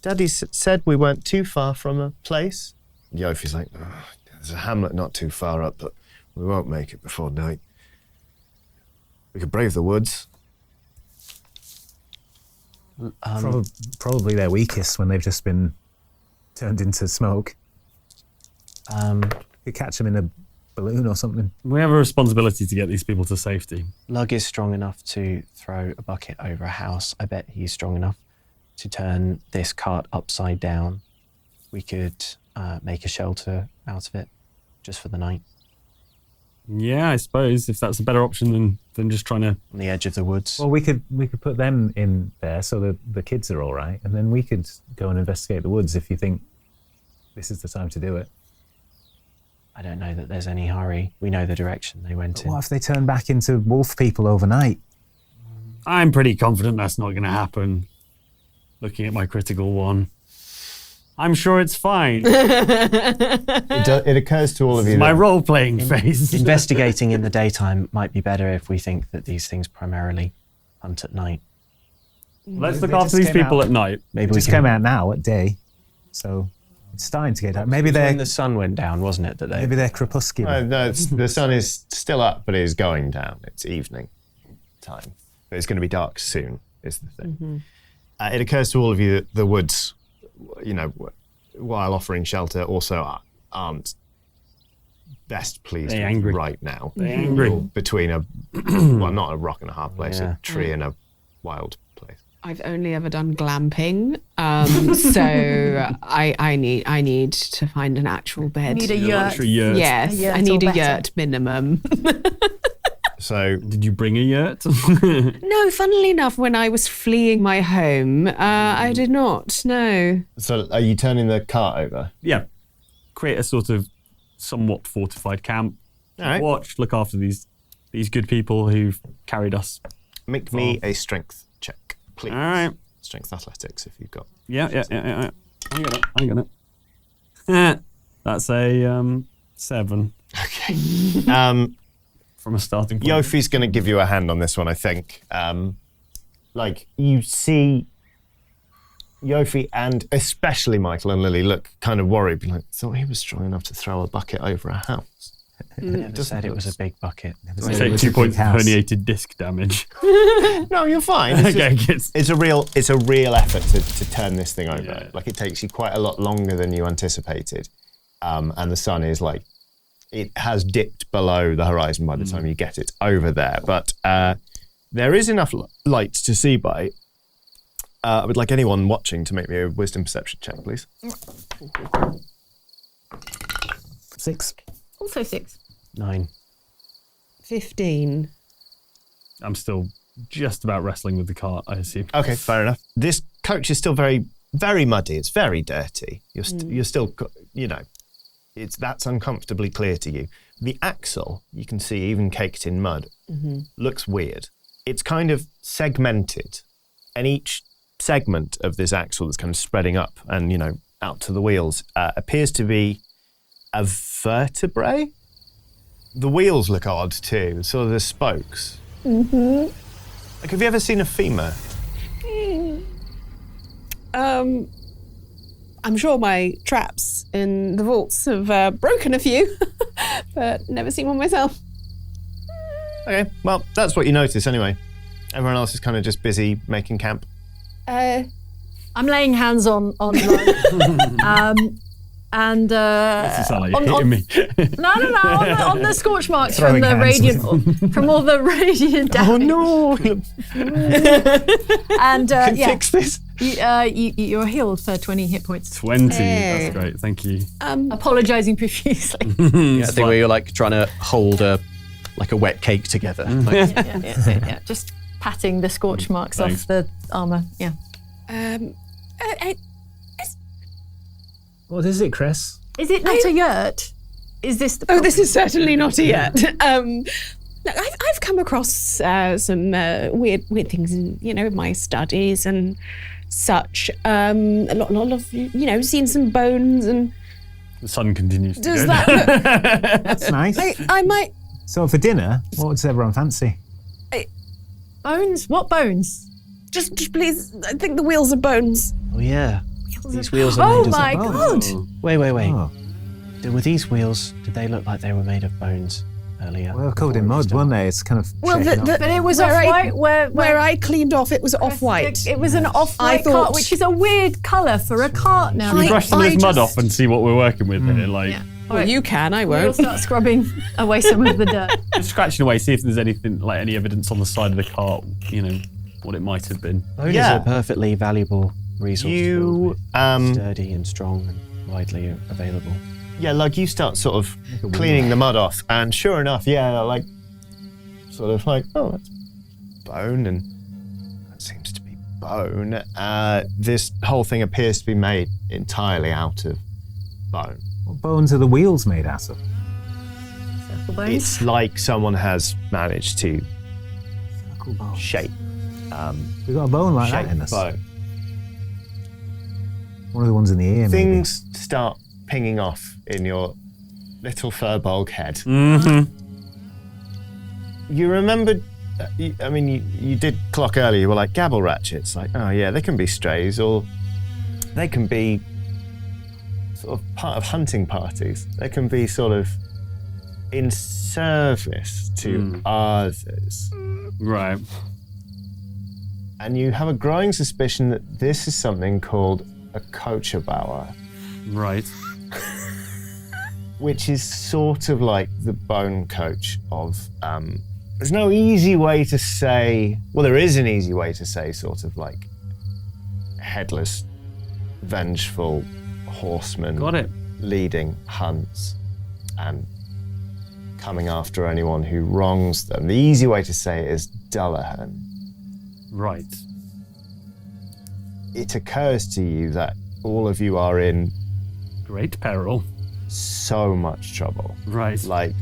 Daddy said we weren't too far from a place. Yofi's like, "Oh, there's a hamlet not too far up, but we won't make it before night. We could brave the woods. Probably their weakest when they've just been turned into smoke. Could catch them in a balloon or something. We have a responsibility to get these people to safety. Lug is strong enough to throw a bucket over a house. I bet he's strong enough to turn this cart upside down. We could make a shelter out of it just for the night Yeah, I suppose if that's a better option than just trying to. on the edge of the woods. Well, we could put them in there so that the kids are all right, and then we could go and investigate the woods if you think this is the time to do it. I don't know that there's any hurry. We know the direction they went in. What if they turn back into wolf people overnight? I'm pretty confident that's not going to happen. Looking at my critical one. I'm sure it's fine. It occurs to all of you My that role-playing face. Investigating in the daytime might be better if we think that these things primarily hunt at night. Let's They look after just these came people out. at night. Maybe It we just can. came out now at day, so it's starting to get dark. Maybe When they're the sun went down, wasn't it? That they. maybe they're crepuscular. No, the sun is still up, but it is going down. It's evening time. But it's going to be dark soon, is the thing. It occurs to all of you that the woods, while offering shelter, also aren't best pleased They're with angry. right now. They're angry. You're between not a rock and a hard place, Yeah. a tree and a wild place. I've only ever done glamping, so I need to find an actual bed. Need a yurt. Luxury yurt. Yes, A yurt's I need all a better. yurt minimum. So Did you bring a yurt? No, funnily enough, when I was fleeing my home, I did not. No. are you turning the cart over? Yeah. Create a sort of somewhat fortified camp. All right. Watch, look after these good people who've carried us. Make me a strength check, please. All right. Strength athletics, if you've got. Yeah. I got it. That's a 7 Okay. from a starting point. Yofi's going to give you a hand on this one, I think. You see Yofi and especially Michael and Lily look kind of worried. Be like, thought he was strong enough to throw a bucket over a house. Never said it was a big bucket. I take 2 points of herniated disc damage. No, you're fine. It's, Okay, just- good. it's a real effort to turn this thing over. Yeah. Like, it takes you quite a lot longer than you anticipated. And the sun is like, it has dipped below the horizon by the time you get it over there. But there is enough light to see by. I would like anyone watching to make me a wisdom perception check, please. 6. Also 6. 9. 15. I'm still just about wrestling with the cart, I assume. Okay, fair enough. This coach is still very, very muddy. It's very dirty. You're still, that's uncomfortably clear to you. The axle, you can see even caked in mud, looks weird. It's kind of segmented, and each segment of this axle that's kind of spreading up and, out to the wheels appears to be a vertebrae. The wheels look odd too, sort of the spokes. Like, have you ever seen a femur? I'm sure my traps in the vaults have broken a few, but never seen one myself. Okay, well, that's what you notice anyway. Everyone else is kind of just busy making camp. I'm laying hands on Ryan. And You sound like you're hitting me. No, on the scorch marks Throwing from the hands. radiant, from all the radiant damage. no! And Fix this. you're healed for 20 hit points. 20. That's great. Thank you. Apologising profusely. Yeah, I think where you're like trying to hold a wet cake together. Like, yeah. Just patting the scorch marks Thanks. off the armour. Yeah. What is it, Chris? Is it not a yurt? Is this the Oh, this is certainly not a yet. Look, I've come across some weird things in my studies and such. A lot of seen some bones and. The sun continues to Does go that down. look? That's nice. I might. So for dinner, what does everyone fancy? bones? What bones? Just please. I think the wheels are bones. oh yeah, these wheels are Oh made my of. god! Wait. Oh. Were these wheels? Did they look like they were made of bones earlier? Well, covered in Before we mud, started? weren't they? It's kind of Well, shaken up. But it was Where I- off-white. Where I cleaned off, it was off-white. It was an I off-white thought- cart, which is a weird colour for a cart now. Can we brush some of this mud just- off and see what we're working with here? Like, Yeah. Well, you can. I We'll won't. start scrubbing away some of the dirt. just scratching away, see if there's anything, like any evidence on the side of the cart, what it might have been. Bones Yeah. are a perfectly valuable resource. You, Sturdy and strong and widely available. yeah, like you start sort of cleaning the mud off, and sure enough, yeah, like, sort of like, oh, that's bone, and that seems to be bone. This whole thing appears to be made entirely out of bone. What bones are the wheels made out of? Circle bones. It's like someone has managed to Circle bones. shape, We've got a bone like that shape in us. bone. One of the ones in the ear, maybe. Things start pinging off in your little furball head. Mm-hmm. You remembered, you did clock earlier, you were like, gabble ratchets. Like, oh yeah, they can be strays, or they can be sort of part of hunting parties. They can be sort of in service to others. Right. And you have a growing suspicion that this is something called a coacherbauer, Right. which is sort of like the bone coach of, there's no easy way to say, well, there is an easy way to say sort of like headless, vengeful horseman Got it. leading hunts and coming after anyone who wrongs them. The easy way to say it is Dullahan. Right. It occurs to you that all of you are in Great peril. so much trouble. Right. Like,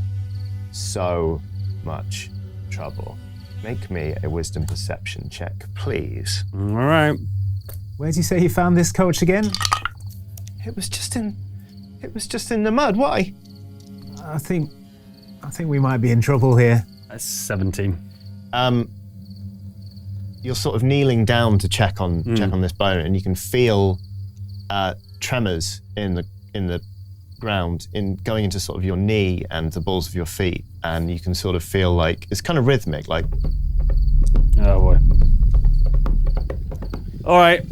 so much trouble. Make me a wisdom perception check, please. All right. Where did you say you found this coach again? It was just in the mud. Why? I think we might be in trouble here. That's 17. You're sort of kneeling down to check on this bone, and you can feel tremors in the ground in going into sort of your knee and the balls of your feet, and you can sort of feel like it's kind of rhythmic, like. Oh boy. All right.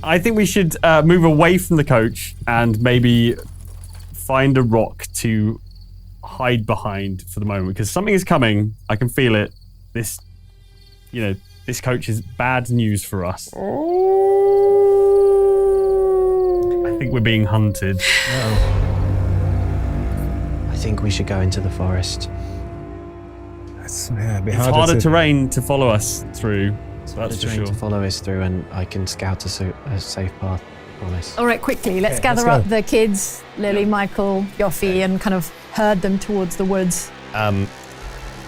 I think we should move away from the coach and maybe find a rock to hide behind for the moment, because something is coming. I can feel it. This coach is bad news for us. I think we're being hunted. I think we should go into the forest. It's a bit It's harder terrain to follow us through. So that's for Trying sure. to follow us through, and I can scout a safe path. Promise. All right, quickly, let's gather let's up go. the kids, Lily, Michael, Yoffie, and kind of herd them towards the woods.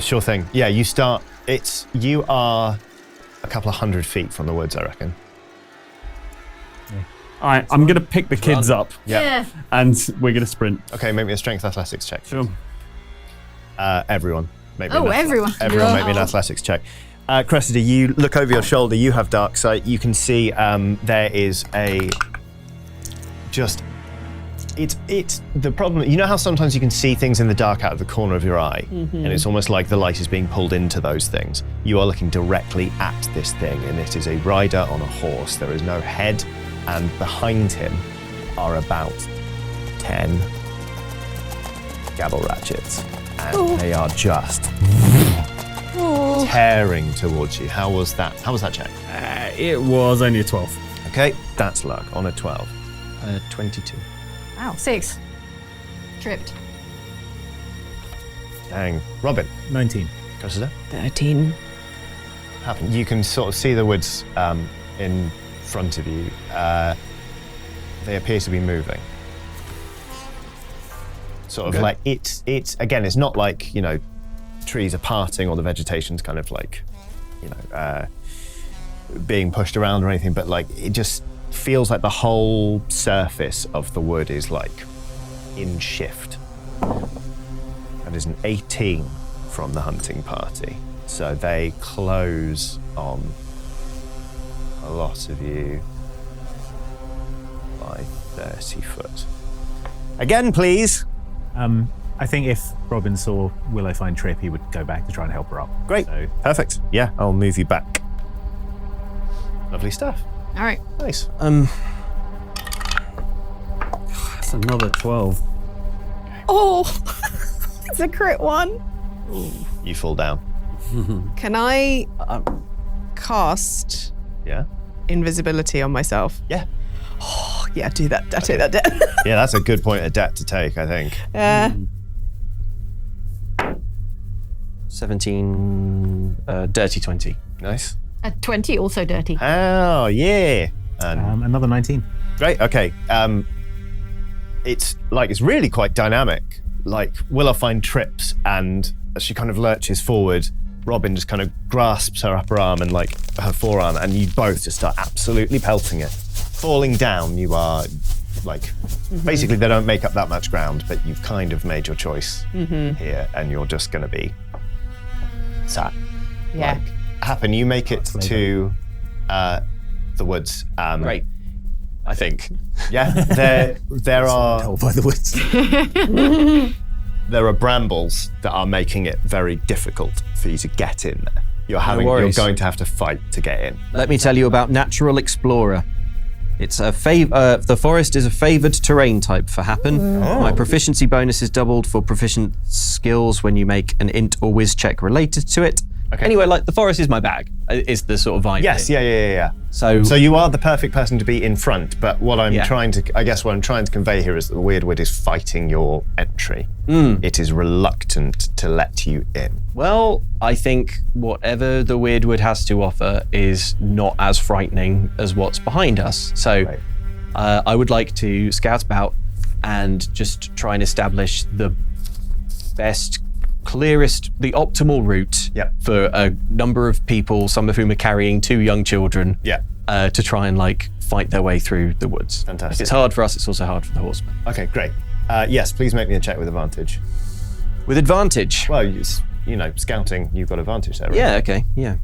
Sure thing. Yeah, you start. You are a couple of 100 feet from the woods, I reckon. All right, I'm going to pick the kids up, Yeah. and we're going to sprint. Okay, make me a strength athletics check. Sure. Everyone. Make me Oh, an everyone. Everyone, make me an Oh. athletics check. Cressida, you look over your shoulder. You have dark sight. You can see there is it's the problem. You know how sometimes you can see things in the dark out of the corner of your eye, and it's almost like the light is being pulled into those things. You are looking directly at this thing, and it is a rider on a horse. There is no head, and behind him are about 10 gavel ratchets, and they are just tearing towards you. How was that check? It was only a 12. Okay, that's luck on a 12. 22. Wow, 6. Tripped. Dang. Robin, 19. Cressida? 13. Happen. You can sort of see the woods in front of you. They appear to be moving. Sort of like it's again, it's not like, trees are parting or the vegetation's kind of like, being pushed around or anything, but like it just feels like the whole surface of the wood is like in shift. That is an 18 from the hunting party. So they close on a lot of you by 30 foot. Again, please. I think if Robin saw Willow find Trip, he would go back to try and help her up. Great. So, Perfect. Yeah, I'll move you back. Lovely stuff. All right. Nice. That's another 12. Oh, it's a crit one. You fall down. Can I cast Yeah? invisibility on myself? Yeah. Oh, yeah, do that. I take that down. Yeah, that's a good point of debt to take, I think. 17, dirty 20. Nice. 20, also dirty. Oh, yeah. And another 19. great, okay. It's really quite dynamic. Like, Willow find trips, and as she kind of lurches forward, Robin just kind of grasps her upper arm and like her forearm, and you both just start absolutely pelting it. Falling down, you are like, basically they don't make up that much ground, but you've kind of made your choice here, and you're just going to be sat. Yeah. Like, Happen, you make it to the woods. Great. I think. Yeah, there are Told by the woods. there are brambles that are making it very difficult for you to get in there. You're worries. going to have to fight to get in. Let me tell you about Natural Explorer. It's the forest is a favored terrain type for Happen. My proficiency bonus is doubled for proficient skills when you make an int or whiz check related to it. Okay. Anyway, like the forest is my bag, is the sort of vibe. Yes, here. yeah. So you are the perfect person to be in front, but what I'm Yeah. trying to convey here is that the Wyrdwood is fighting your entry. It is reluctant to let you in. Well, I think whatever the Wyrdwood has to offer is not as frightening as what's behind us. So Right. I would like to scout about and just try and establish the best, clearest, the optimal route Yep. for a number of people, some of whom are carrying 2 young children, Yeah. to try and like fight their way through the woods. Fantastic. If it's hard for us, it's also hard for the horsemen. Okay, great. Yes, please make me a check with advantage. With advantage. Well, scouting, you've got advantage there, right? Yeah, okay, yeah.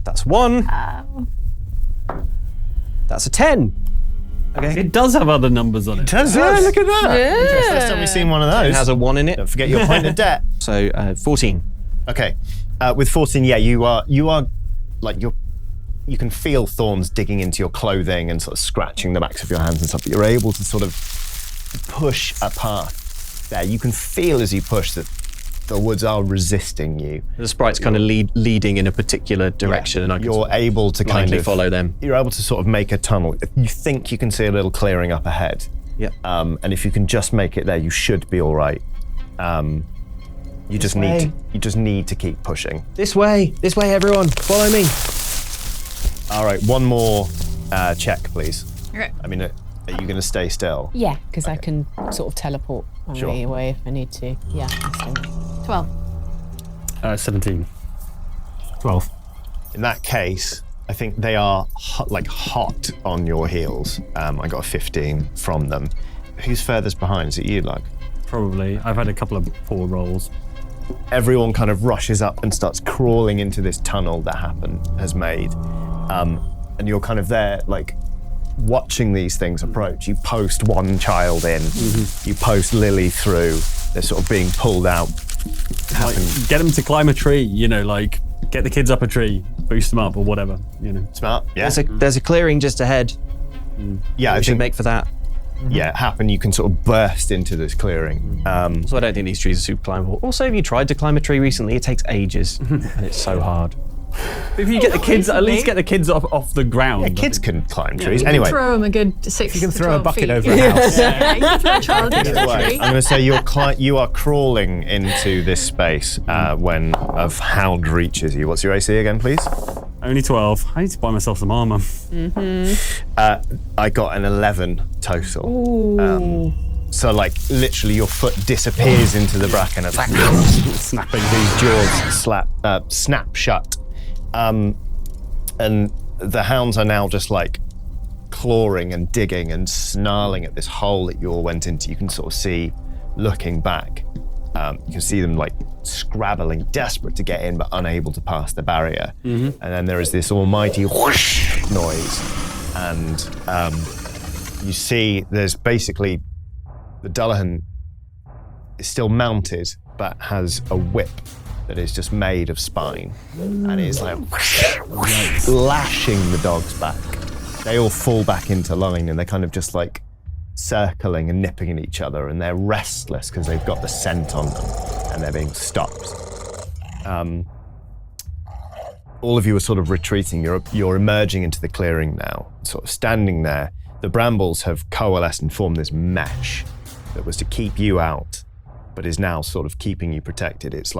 That's 1. That's a 10. Okay. It does have other numbers on it. Look at that. First time we've seen one of those. It has a 1 in it. Don't forget your point of debt. So 14. Okay. With 14, yeah, you are like you can feel thorns digging into your clothing and sort of scratching the backs of your hands and stuff, but you're able to sort of push a path there. You can feel as you push that the woods are resisting you. The sprite's kind of leading in a particular direction, and I can You're able to kind blindly of follow them. You're able to sort of make a tunnel. You think you can see a little clearing up ahead. Yep. And if you can just make it there, you should be all right. You just need to keep pushing. This way, everyone, follow me. All right, one more check, please. Okay. I mean, are you going to stay still? Yeah, because I can sort of teleport my Sure. way away if I need to. Yeah, I'll stay. 12. 17. 12. In that case, I think they are hot on your heels. I got a 15 from them. Who's furthest behind? Is it you, Lug? Probably. I've had a couple of poor rolls. Everyone kind of rushes up and starts crawling into this tunnel that has made. And you're kind of there, like, watching these things approach. You post one child in, you post Lily through, they're sort of being pulled out. Like, get them to climb a tree, like get the kids up a tree, boost them up or whatever, Smart, yeah. There's a clearing just ahead. Yeah, I We should think, make for that. yeah, happen, you can sort of burst into this clearing. So I don't think these trees are super climbable. Also, if you tried to climb a tree recently, it takes ages, and it's so hard. If you get the kids, at least get the kids off the ground. Yeah, kids can climb trees. You Anyway, can throw them a good 6 You can to throw a 12 bucket feet. over a house. Yeah, you can throw a child into a anyway, tree. I'm going to say you are crawling into this space when Hound reaches you. What's your AC again, please? Only 12. I need to buy myself some armor. I got an 11 total. So, like, literally your foot disappears into the bracken and Snapping. these jaws snap shut. And the hounds are now just like clawing and digging and snarling at this hole that you all went into. You can sort of see, looking back, you can see them like scrabbling, desperate to get in but unable to pass the barrier. And then there is this almighty whoosh noise, and you see there's basically the Dullahan is still mounted but has a whip that is just made of spine, and it is like lashing the dogs back. They all fall back into line, and they're kind of just like circling and nipping at each other, and they're restless because they've got the scent on them, and they're being stopped. All of you are sort of retreating. You're emerging into the clearing now, sort of standing there. The brambles have coalesced and formed this mesh that was to keep you out, but is now sort of keeping you protected. It's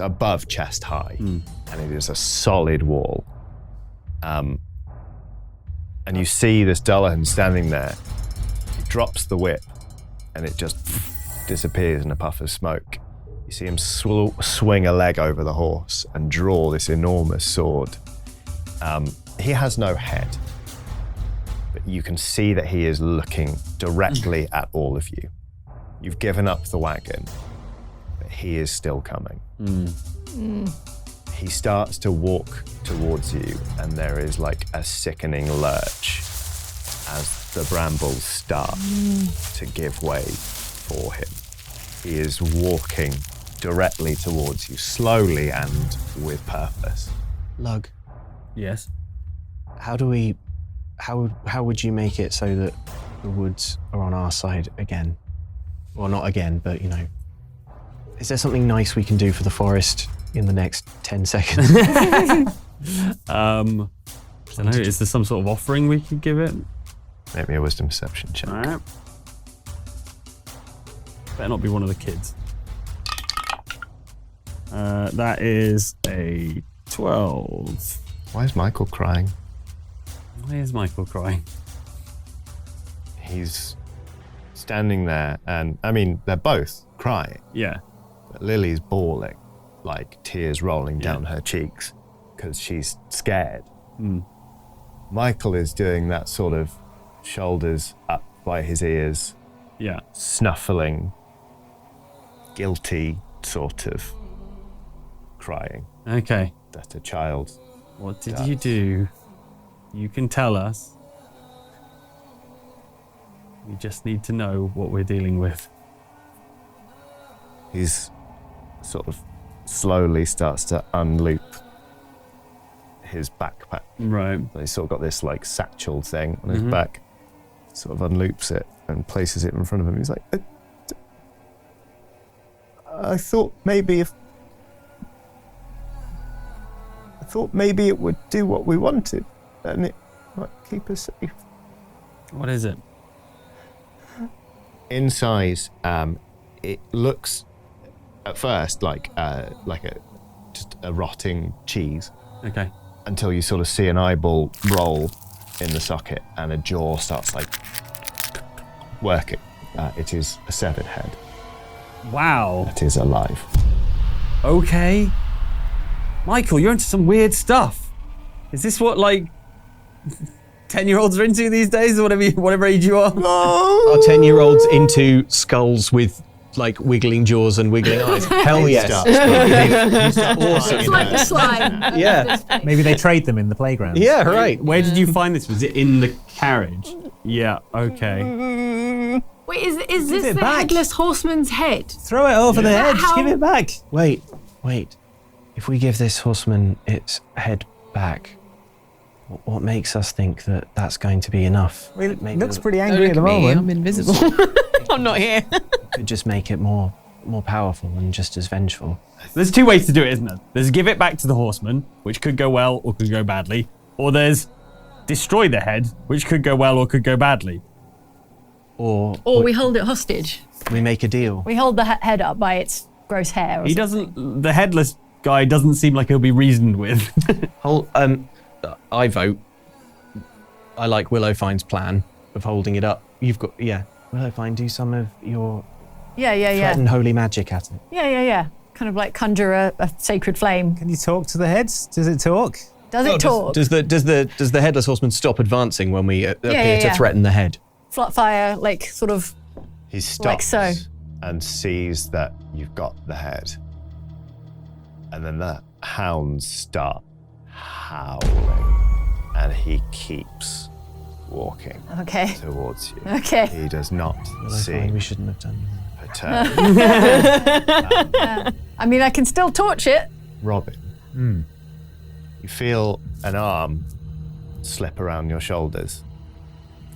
above chest high, and it is a solid wall. And you see this Dullahan standing there. He drops the whip, and it just disappears in a puff of smoke. You see him swing a leg over the horse and draw this enormous sword. He has no head, but you can see that he is looking directly at all of you. You've given up the wagon, but he is still coming. He starts to walk towards you, and there is like a sickening lurch as the brambles start to give way for him. He is walking directly towards you, slowly and with purpose. Lug, Yes. how would you make it so that the woods are on our side again? Well, not again, but is there something nice we can do for the forest in the next 10 seconds? I don't know. Is there some sort of offering we could give it? Maybe a wisdom perception check. All right. Better not be one of the kids. That is a 12. Why is Michael crying? Why is Michael crying? He's standing there, and I mean, they're both crying. Yeah. But Lily's bawling, like tears rolling down her cheeks, because she's scared. Michael is doing that sort of shoulders up by his ears, Yeah. snuffling, guilty sort of crying Okay. that a child. What did you do? You can tell us. We just need to know what we're dealing with. He's sort of slowly starts to unloop his backpack. Right. So he's sort of got this like satchel thing on his back, sort of unloops it and places it in front of him. He's like, I thought maybe it would do what we wanted and it might keep us safe. What is it? Inside, it looks at first like just a rotting cheese. Okay. Until you sort of see an eyeball roll in the socket and a jaw starts like working. It is a severed head. Wow. It is alive. Okay. Michael, you're into some weird stuff. Is this what, like, 10-year-olds are into these days, or whatever age you are? Are 10-year-olds into skulls with, like, wiggling jaws and wiggling eyes? Hell yes. Awesome. It's like the slime. Yeah. Maybe they trade them in the playground. Yeah, right. Where did you find this? Was it in the carriage? Yeah, okay. Wait, is this it the back. Headless Horseman's head? Throw it over the edge. How- Give it back. Wait. If we give this horseman its head back, what makes us think that that's going to be enough? Well, it Maybe looks it pretty angry at the moment. I'm invisible. I'm not here. could just make it more powerful and just as vengeful. There's two ways to do it, isn't there? There's give it back to the horseman, which could go well or could go badly. Or there's destroy the head, which could go well or could go badly. Or we hold it hostage. we make a deal. We hold the head up by its gross hair. He doesn't. The headless guy doesn't seem like he'll be reasoned with. I vote. I like Willowfine's plan of holding it up. You've got, Willowfine, do some of your threaten holy magic at it. Yeah. Kind of like conjure a sacred flame. Can you talk to the heads? Does it talk? Does it talk? Does the headless horseman stop advancing when we appear to threaten the head? Flat fire, like sort of. He stops Like so. and sees that you've got the head. And then the hounds start howling. And he keeps walking Okay. towards you. Okay. He does not see Willowfine, we shouldn't have done a turn. I mean, I can still torch it. Robin, you feel an arm slip around your shoulders.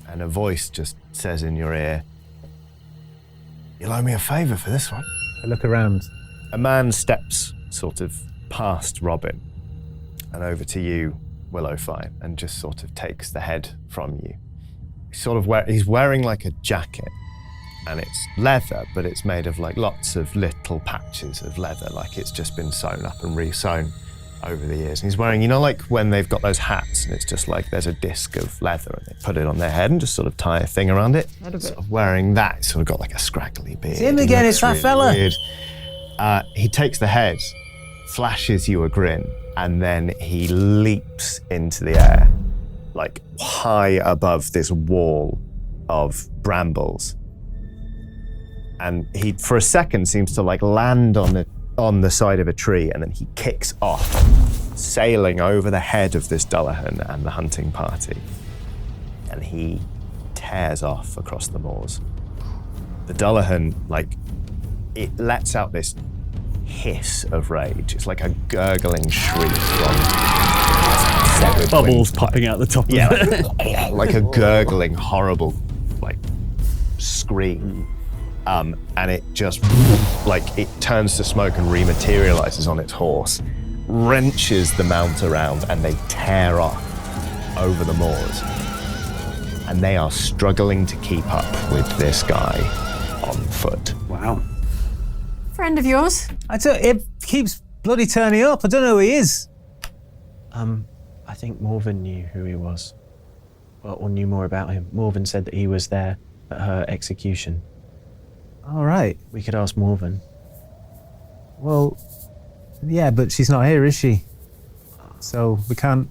And a voice just says in your ear, "You'll owe me a favour for this one." I look around. A man steps sort of past Robin and over to you, Willowfine, and just sort of takes the head from you. He's wearing like a jacket, and it's leather, but it's made of like lots of little patches of leather, like it's just been sewn up and re-sewn over the years. And he's wearing, like when they've got those hats and it's just like there's a disc of leather and they put it on their head and just sort of tie a thing around it. Sort of wearing that, he's sort of got like a scraggly beard. It's him again, it's that fella. Weird. He takes the head, flashes you a grin, and then he leaps into the air, like high above this wall of brambles. And he, for a second, seems to like land on the side of a tree, and then he kicks off, sailing over the head of this Dullahan and the hunting party. And he tears off across the moors. The Dullahan, like, it lets out this hiss of rage. It's like a gurgling shriek from severed Bubbles windpipe. popping out the top of it. Like a gurgling, horrible, like, scream. And it just, like, it turns to smoke and rematerializes on its horse, wrenches the mount around, and they tear off over the moors. And they are struggling to keep up with this guy on foot. Wow. Friend of yours? It keeps bloody turning up. I don't know who he is. I think Morven knew who he was, or knew more about him. Morven said that he was there at her execution. All right. We could ask Morven. Well, yeah, but she's not here, is she? So we can't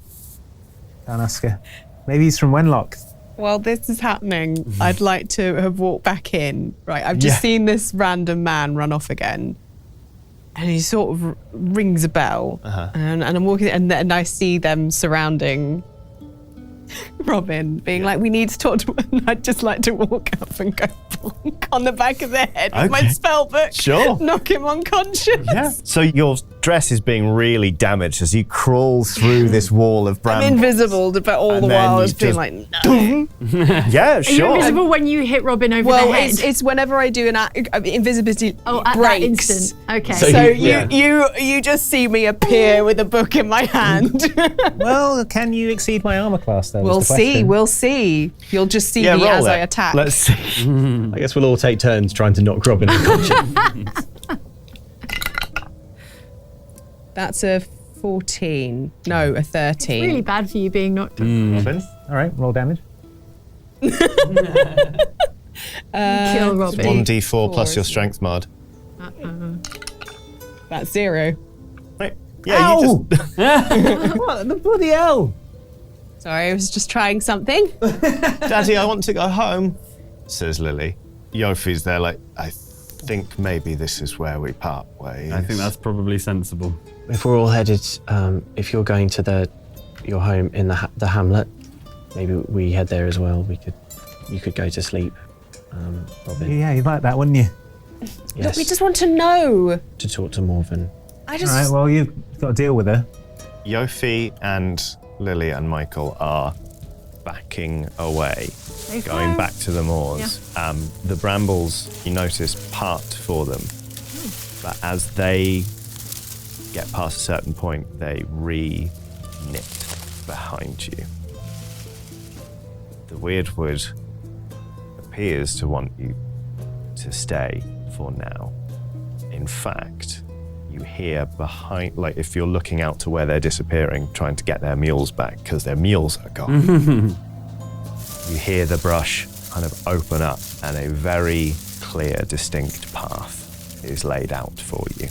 ask her. Maybe he's from Wenlock. While this is happening, I'd like to have walked back in. Right, I've just seen this random man run off again, and he sort of rings a bell, and I'm walking, and I see them surrounding Robin, being like, we need to talk to him. I'd just like to walk up and go bonk on the back of their head with my Okay. spell book. Sure. Knock him unconscious. Yeah. So your dress is being really damaged as you crawl through this wall of I'm brambles. invisible, but all And the then while I you was being just- like, no. Yeah, Are you sure. invisible when you hit Robin over Well, the head? it's whenever I do an invisibility at that breaks. instant. Okay. So Yeah. you just see me appear with a book in my hand. Well, can you exceed my armor class, though? We'll is the see. question. We'll see. You'll just see Yeah, me roll as I it. attack. Let's see. I guess we'll all take turns trying to knock Robin unconscious. That's a 14. No, a 13. really bad for you being knocked up. Robin? All right, roll damage. Kill Robin. 1d4 plus your strength mod. That's 0. Right. Yeah, you just. What the bloody hell? Sorry, I was just trying something. Daddy, I want to go home, says Lily. Yofi's there like, I think maybe this is where we part ways. I think that's probably sensible. If we're all headed, if you're going to your home in the hamlet, maybe we head there as well. You could go to sleep, Robin. Yeah, you'd like that, wouldn't you? Yes, We just want to know. to talk to Morven. I All just. right, well, you've got to deal with her. Yofi and Lily and Michael are backing away, going back to the moors. The brambles, you notice, part for them. But as they get past a certain point, they re-knit behind you. The Wyrdwood appears to want you to stay for now. In fact, you hear behind, like if you're looking out to where they're disappearing, trying to get their mules back because their mules are gone. You hear the brush kind of open up and a very clear, distinct path is laid out for you.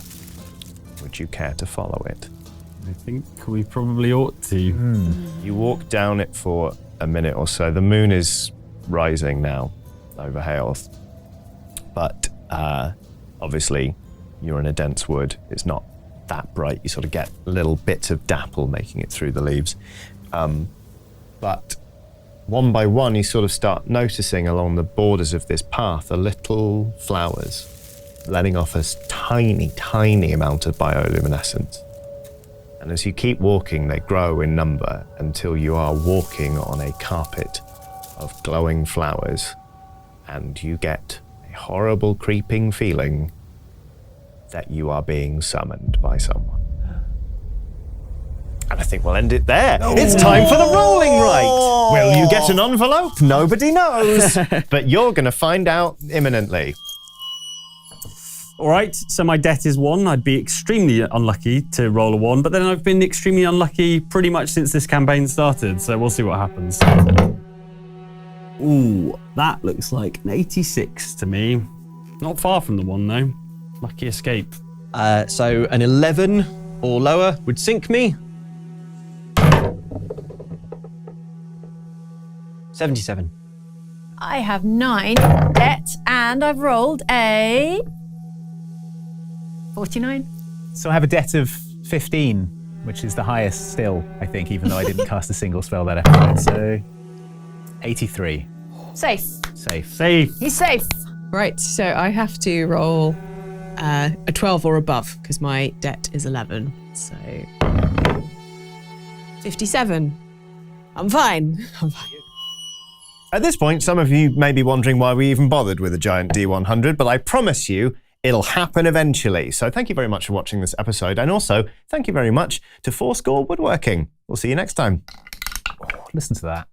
Would you care to follow it? I think we probably ought to. You walk down it for a minute or so. The moon is rising now over Howls, but obviously you're in a dense wood. It's not that bright. You sort of get little bits of dapple making it through the leaves. But one by one, you sort of start noticing along the borders of this path are little flowers letting off a tiny, tiny amount of bioluminescence. And as you keep walking, they grow in number until you are walking on a carpet of glowing flowers, and you get a horrible creeping feeling that you are being summoned by someone. And I think we'll end it there. It's time for the rolling right. Will you get an envelope? Nobody knows. But you're going to find out imminently. All right, so my debt is 1. I'd be extremely unlucky to roll a 1, but then I've been extremely unlucky pretty much since this campaign started, so we'll see what happens. Ooh, that looks like an 86 to me. Not far from the 1, though. Lucky escape. So an 11 or lower would sink me. 77. I have 9 debt, and I've rolled a 49. So I have a debt of 15, which is the highest still, I think, even though I didn't cast a single spell that episode. So 83. Safe. Safe. Safe. He's safe. Right, so I have to roll a 12 or above because my debt is 11. So 57. I'm fine. I'm fine. At this point, some of you may be wondering why we even bothered with a giant D100, but I promise you, it'll happen eventually. So thank you very much for watching this episode, and also thank you very much to Fourscore Woodworking. We'll see you next time. Listen to that.